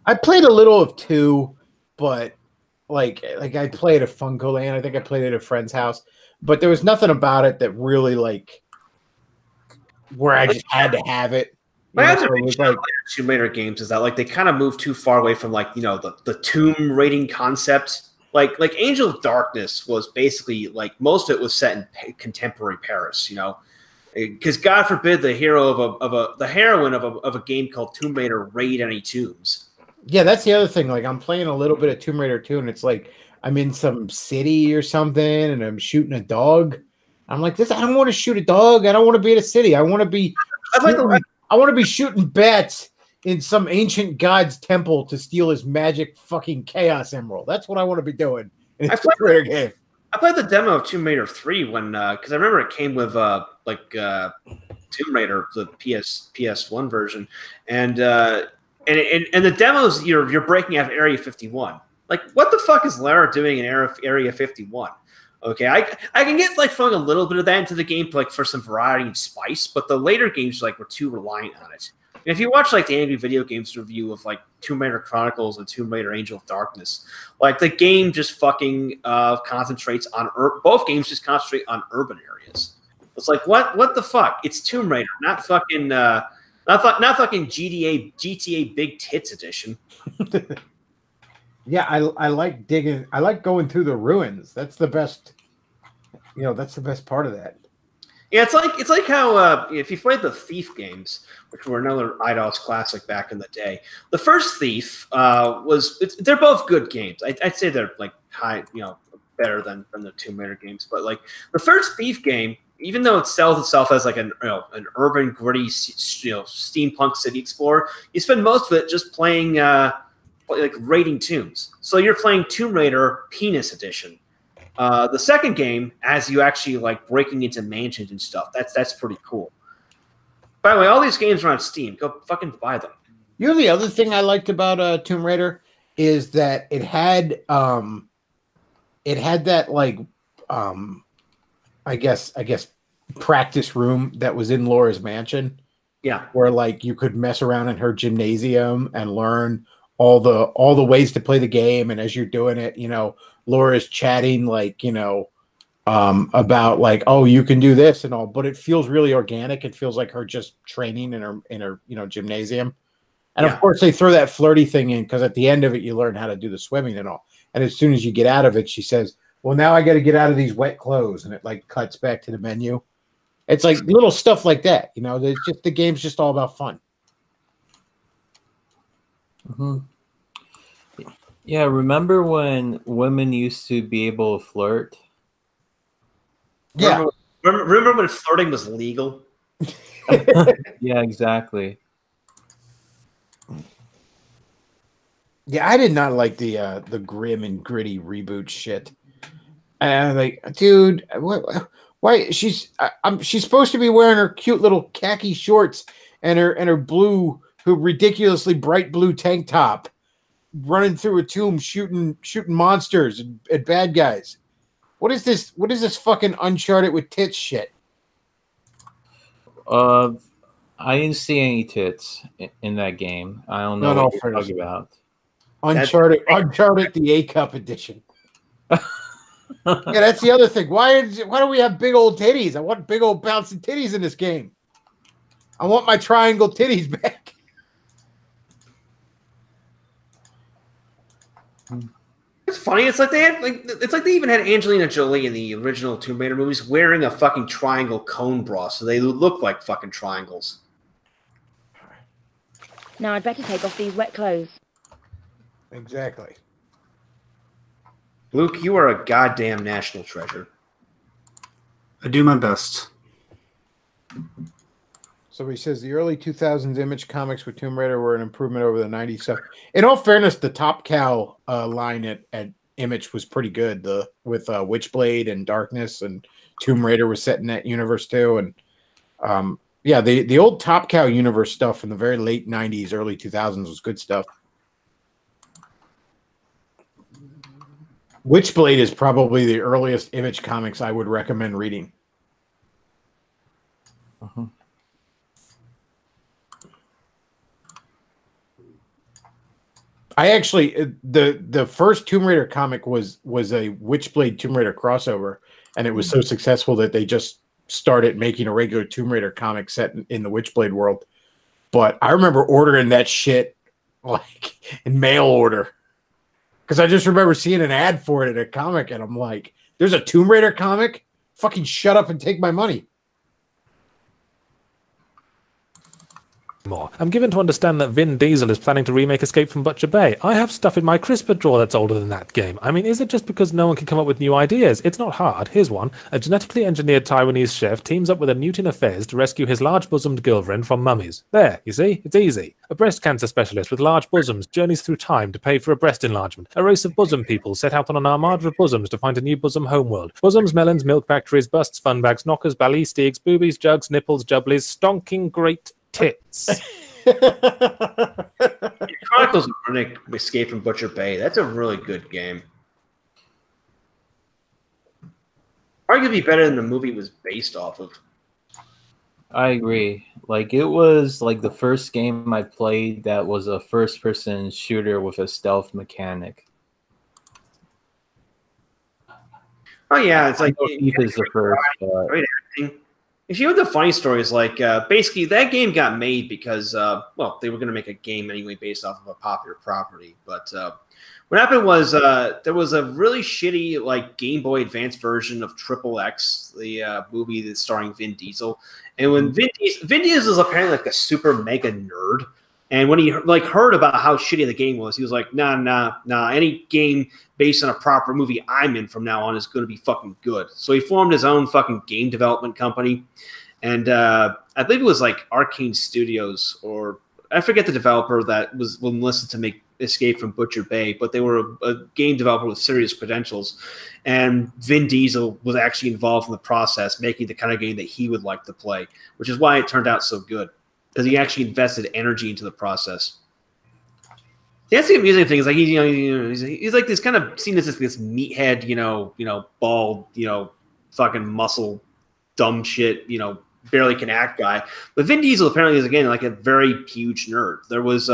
I played a little of 2, but like I played at Funko Land. I think I played it at a friend's house. But there was nothing about it that really like where I just had to have it. My observation of Tomb Raider games is that like they kind of move too far away from like, you know, the tomb raiding concept. Like Angel of Darkness was basically like most of it was set in contemporary Paris, you know, because God forbid the heroine of a game called Tomb Raider raid any tombs. Yeah, that's the other thing. Like I'm playing a little bit of Tomb Raider 2, and it's like I'm in some city or something, and I'm shooting a dog. I'm like, I don't want to shoot a dog. I don't want to be in a city. I want to be shooting bats in some ancient god's temple to steal his magic fucking chaos emerald. That's what I want to be doing in a Tomb Raider game. I played the demo of Tomb Raider 3 when because I remember it came with Tomb Raider, the PS1 version, and the demos you're breaking out of Area 51. Like, what the fuck is Lara doing in Area 51? Okay, I can get like throwing a little bit of that into the game, like for some variety and spice, but the later games like were too reliant on it. And if you watch like the Angry Video Games review of like Tomb Raider Chronicles and Tomb Raider Angel of Darkness, like the game just fucking concentrates on both games just concentrate on urban areas. It's like what the fuck? It's Tomb Raider, not fucking GTA Big Tits Edition. Yeah, I like digging. I like going through the ruins. That's the best. You know, that's the best part of that. Yeah, it's like how if you played the Thief games, which were another IDOS classic back in the day. The first Thief they're both good games. I'd say they're like high, you know, better than the Tomb Raider games. But like the first Thief game, even though it sells itself as like an urban gritty, steampunk city explorer, you spend most of it just playing. Like raiding tombs. So you're playing Tomb Raider Penis Edition. The second game, as you actually like breaking into mansions and stuff, that's pretty cool. By the way, all these games are on Steam. Go fucking buy them. You know, the other thing I liked about Tomb Raider is that it had that like I guess practice room that was in Laura's mansion. Yeah, where like you could mess around in her gymnasium and learn all the ways to play the game, and as you're doing it, you know, Laura's chatting like, you know, about like, oh, you can do this and all, but it feels really organic. It feels like her just training in her you know, gymnasium. And of course they throw that flirty thing in because at the end of it you learn how to do the swimming and all. And as soon as you get out of it, she says, well, now I got to get out of these wet clothes, and it like cuts back to the menu. It's like little stuff like that, you know. There's just the game's just all about fun. Mm-hmm. Yeah, remember when women used to be able to flirt? Yeah. Remember when flirting was legal? Yeah, exactly. Yeah, I did not like the grim and gritty reboot shit. And like, dude, why she's supposed to be wearing her cute little khaki shorts and her ridiculously bright blue tank top, running through a tomb shooting monsters and bad guys. What is this? What is this fucking Uncharted with tits shit? I didn't see any tits in that game. I don't know what you're talking about. Uncharted the A Cup edition. Yeah, that's the other thing. Why do we have big old titties? I want big old bouncing titties in this game. I want my triangle titties back. It's funny. It's like they even had Angelina Jolie in the original Tomb Raider movies wearing a fucking triangle cone bra, so they look like fucking triangles. Now I'd better take off these wet clothes. Exactly. Luke, you are a goddamn national treasure. I do my best. Somebody says the early 2000s Image comics with Tomb Raider were an improvement over the 90s stuff. In all fairness, the Top Cow line at Image was pretty good. With Witchblade and Darkness, and Tomb Raider was set in that universe too. And yeah, the old Top Cow universe stuff in the very late 90s, early 2000s was good stuff. Witchblade is probably the earliest Image comics I would recommend reading. Uh-huh. I actually the first Tomb Raider comic was a Witchblade Tomb Raider crossover, and it was so successful that they just started making a regular Tomb Raider comic set in the Witchblade world. But I remember ordering that shit like in mail order, because I just remember seeing an ad for it at a comic, and I'm like, "There's a Tomb Raider comic? Fucking shut up and take my money." More. I'm given to understand that Vin Diesel is planning to remake Escape from Butcher Bay. I have stuff in my CRISPR drawer that's older than that game. I mean, is it just because no one can come up with new ideas? It's not hard. Here's one. A genetically engineered Taiwanese chef teams up with a newt in a fez to rescue his large-bosomed girlfriend from mummies. There, you see? It's easy. A breast cancer specialist with large bosoms journeys through time to pay for a breast enlargement. A race of bosom people set out on an armada of bosoms to find a new bosom homeworld. Bosoms, melons, milk factories, busts, fun bags, knockers, ballistics, boobies, jugs, nipples, jubblies, stonking great tits. Chronicles of Escape from Butcher Bay. That's a really good game. Arguably better than the movie was based off of. I agree. Like, it was like the first game I played that was a first-person shooter with a stealth mechanic. Oh yeah, it's like Thief is the first. Right, everything. You see, what the funny story is, like, basically that game got made because, well, they were going to make a game anyway based off of a popular property. But what happened was there was a really shitty, like, Game Boy Advance version of Triple X, the movie that's starring Vin Diesel. And when Vin Diesel is apparently like a super mega nerd, and when he like heard about how shitty the game was, he was like, nah. Any game based on a proper movie I'm in from now on is going to be fucking good. So he formed his own fucking game development company. And I believe it was like Arcane Studios, or I forget the developer that was enlisted to make Escape from Butcher Bay, but they were a game developer with serious credentials. And Vin Diesel was actually involved in the process, making the kind of game that he would like to play, which is why it turned out so good, because he actually invested energy into the process. That's the amusing thing. Is like he's like this kind of seen as this meathead, bald, fucking muscle, dumb shit, barely can act guy. But Vin Diesel apparently is again like a very huge nerd. There was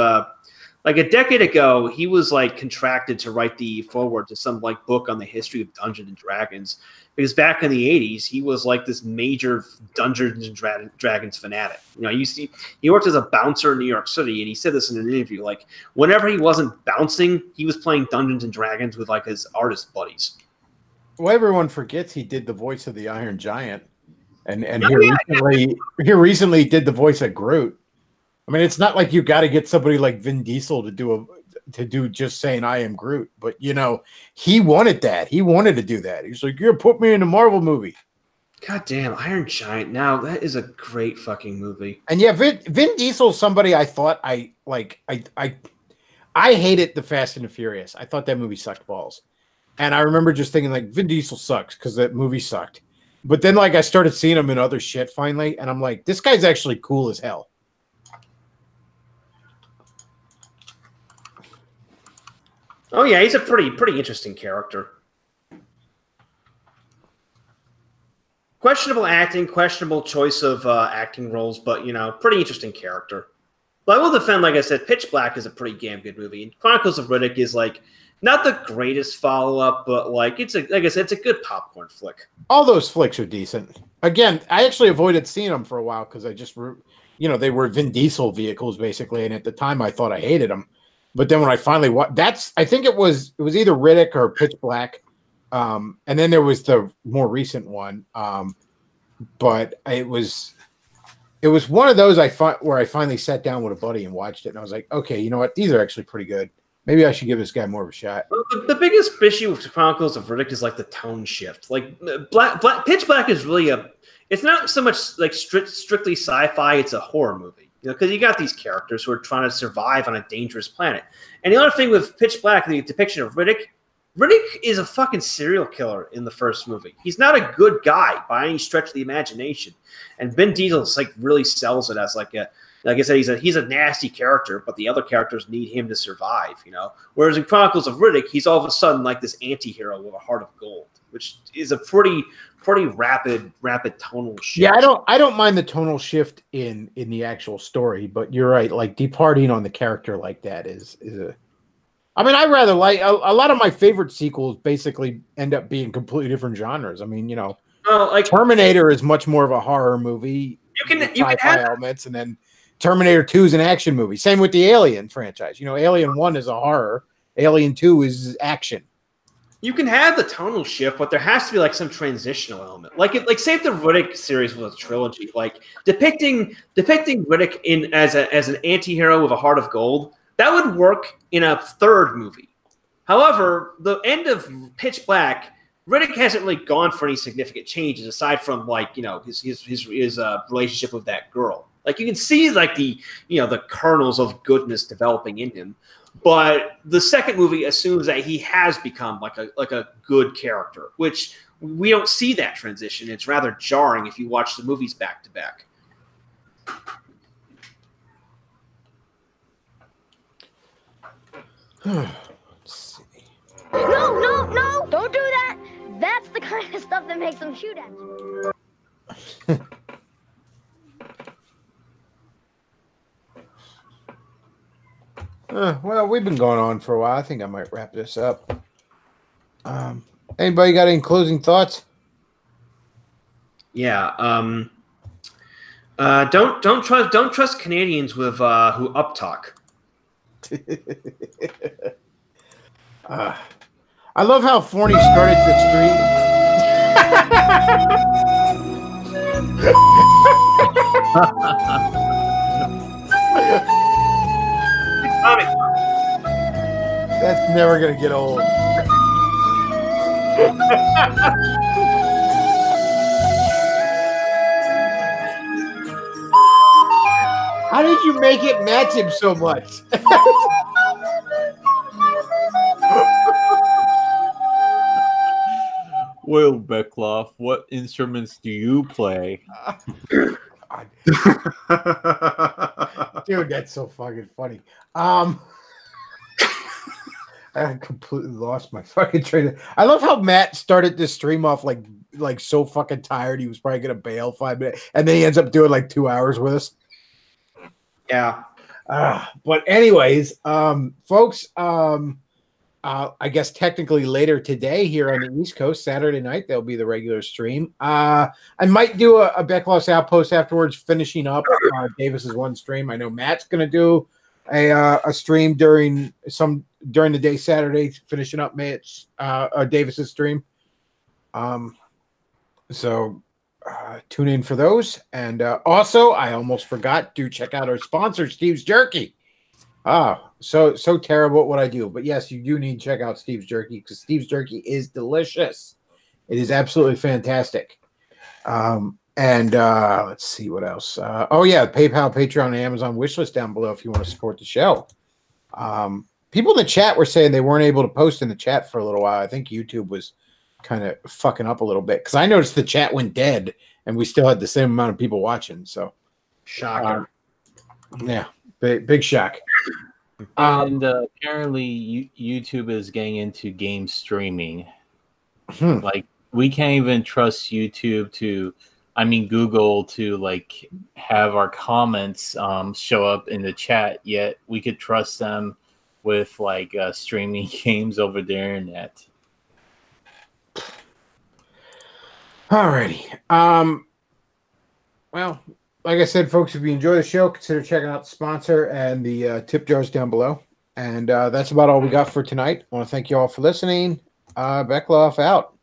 like a decade ago, he was like contracted to write the foreword to some like book on the history of Dungeons and Dragons, because back in the 80s, he was like this major Dungeons and Dragons fanatic. He worked as a bouncer in New York City, and he said this in an interview, like whenever he wasn't bouncing, he was playing Dungeons and Dragons with like his artist buddies. Well, everyone forgets he did the voice of the Iron Giant, and he recently did the voice of Groot. I mean, it's not like you got to get somebody like Vin Diesel to do just saying "I am Groot," but he wanted that. He wanted to do that. He's like, "You put me in a Marvel movie." God damn, Iron Giant. Now that is a great fucking movie. And yeah, Vin Diesel's somebody I thought I hated the Fast and the Furious. I thought that movie sucked balls. And I remember just thinking like Vin Diesel sucks because that movie sucked. But then like I started seeing him in other shit finally, and I'm like, this guy's actually cool as hell. Oh yeah, he's a pretty interesting character. Questionable acting, questionable choice of acting roles, but pretty interesting character. But I will defend, like I said, Pitch Black is a pretty damn good movie. And Chronicles of Riddick is like not the greatest follow-up, but like I said, it's a good popcorn flick. All those flicks are decent. Again, I actually avoided seeing them for a while because I just, they were Vin Diesel vehicles basically, and at the time I thought I hated them. But then when I finally watched, I think it was either Riddick or Pitch Black. And then there was the more recent one, but it was one of those where I finally sat down with a buddy and watched it, and I was like, okay, you know what? These are actually pretty good. Maybe I should give this guy more of a shot. Well, the biggest issue with Chronicles of Riddick is like the tone shift. Like Pitch Black is really it's not so much like strictly sci-fi; it's a horror movie. Because you got these characters who are trying to survive on a dangerous planet. And the other thing with Pitch Black, the depiction of Riddick is a fucking serial killer in the first movie. He's not a good guy by any stretch of the imagination. And Vin Diesel really sells it as like I said, he's a nasty character, but the other characters need him to survive, Whereas in Chronicles of Riddick, he's all of a sudden like this anti-hero with a heart of gold, which is a pretty rapid tonal shift. Yeah, I don't mind the tonal shift in the actual story, but you're right. Like departing on the character like that is a. I mean, I rather like a lot of my favorite sequels basically end up being completely different genres. I mean, like Terminator is much more of a horror movie. You can have elements, and then Terminator 2 is an action movie. Same with the Alien franchise. Alien 1 is a horror. Alien 2 is action. You can have the tonal shift, but there has to be like some transitional element. Like say if the Riddick series was a trilogy, like depicting Riddick as an anti-hero with a heart of gold, that would work in a third movie. However, the end of Pitch Black, Riddick hasn't really gone for any significant changes aside from his relationship with that girl. Like you can see like the kernels of goodness developing in him. But the second movie assumes that he has become like a good character, which we don't see that transition. It's rather jarring if you watch the movies back to back. Let's see. No! Don't do that! That's the kind of stuff that makes them shoot at you. Well, we've been going on for a while. I think I might wrap this up. Anybody got any closing thoughts? Yeah. Don't trust Canadians with who uptalk. I love how Forney started the stream. That's never gonna get old. How did you make it match him so much? Well, Bechtloff, what instruments do you play? Dude, that's so fucking funny. I completely lost my fucking train. I love how Matt started this stream off like so fucking tired he was probably gonna bail 5 minutes, and then he ends up doing like 2 hours with us. Yeah. But anyways, folks, I guess technically later today here on the East Coast, Saturday night, there'll be the regular stream. I might do a Bechtloff's Outpost afterwards, finishing up Davis's one stream. I know Matt's going to do a stream during the day Saturday, finishing up Davis's stream. So tune in for those. And also, I almost forgot to check out our sponsor, Steve's Jerky. So terrible at what I do. But yes, you do need to check out Steve's Jerky because Steve's Jerky is delicious. It is absolutely fantastic. And let's see what else. PayPal, Patreon, and Amazon wishlist down below if you want to support the show. People in the chat were saying they weren't able to post in the chat for a little while. I think YouTube was kind of fucking up a little bit because I noticed the chat went dead and we still had the same amount of people watching. So, shocker. Yeah, big shock. And apparently, YouTube is getting into game streaming. Like, we can't even trust YouTube Google to like have our comments show up in the chat. Yet we could trust them with like streaming games over the internet. Alrighty. Well, like I said, folks, if you enjoy the show, consider checking out the sponsor and the tip jars down below. And that's about all we got for tonight. I want to thank you all for listening. Bechtloff out.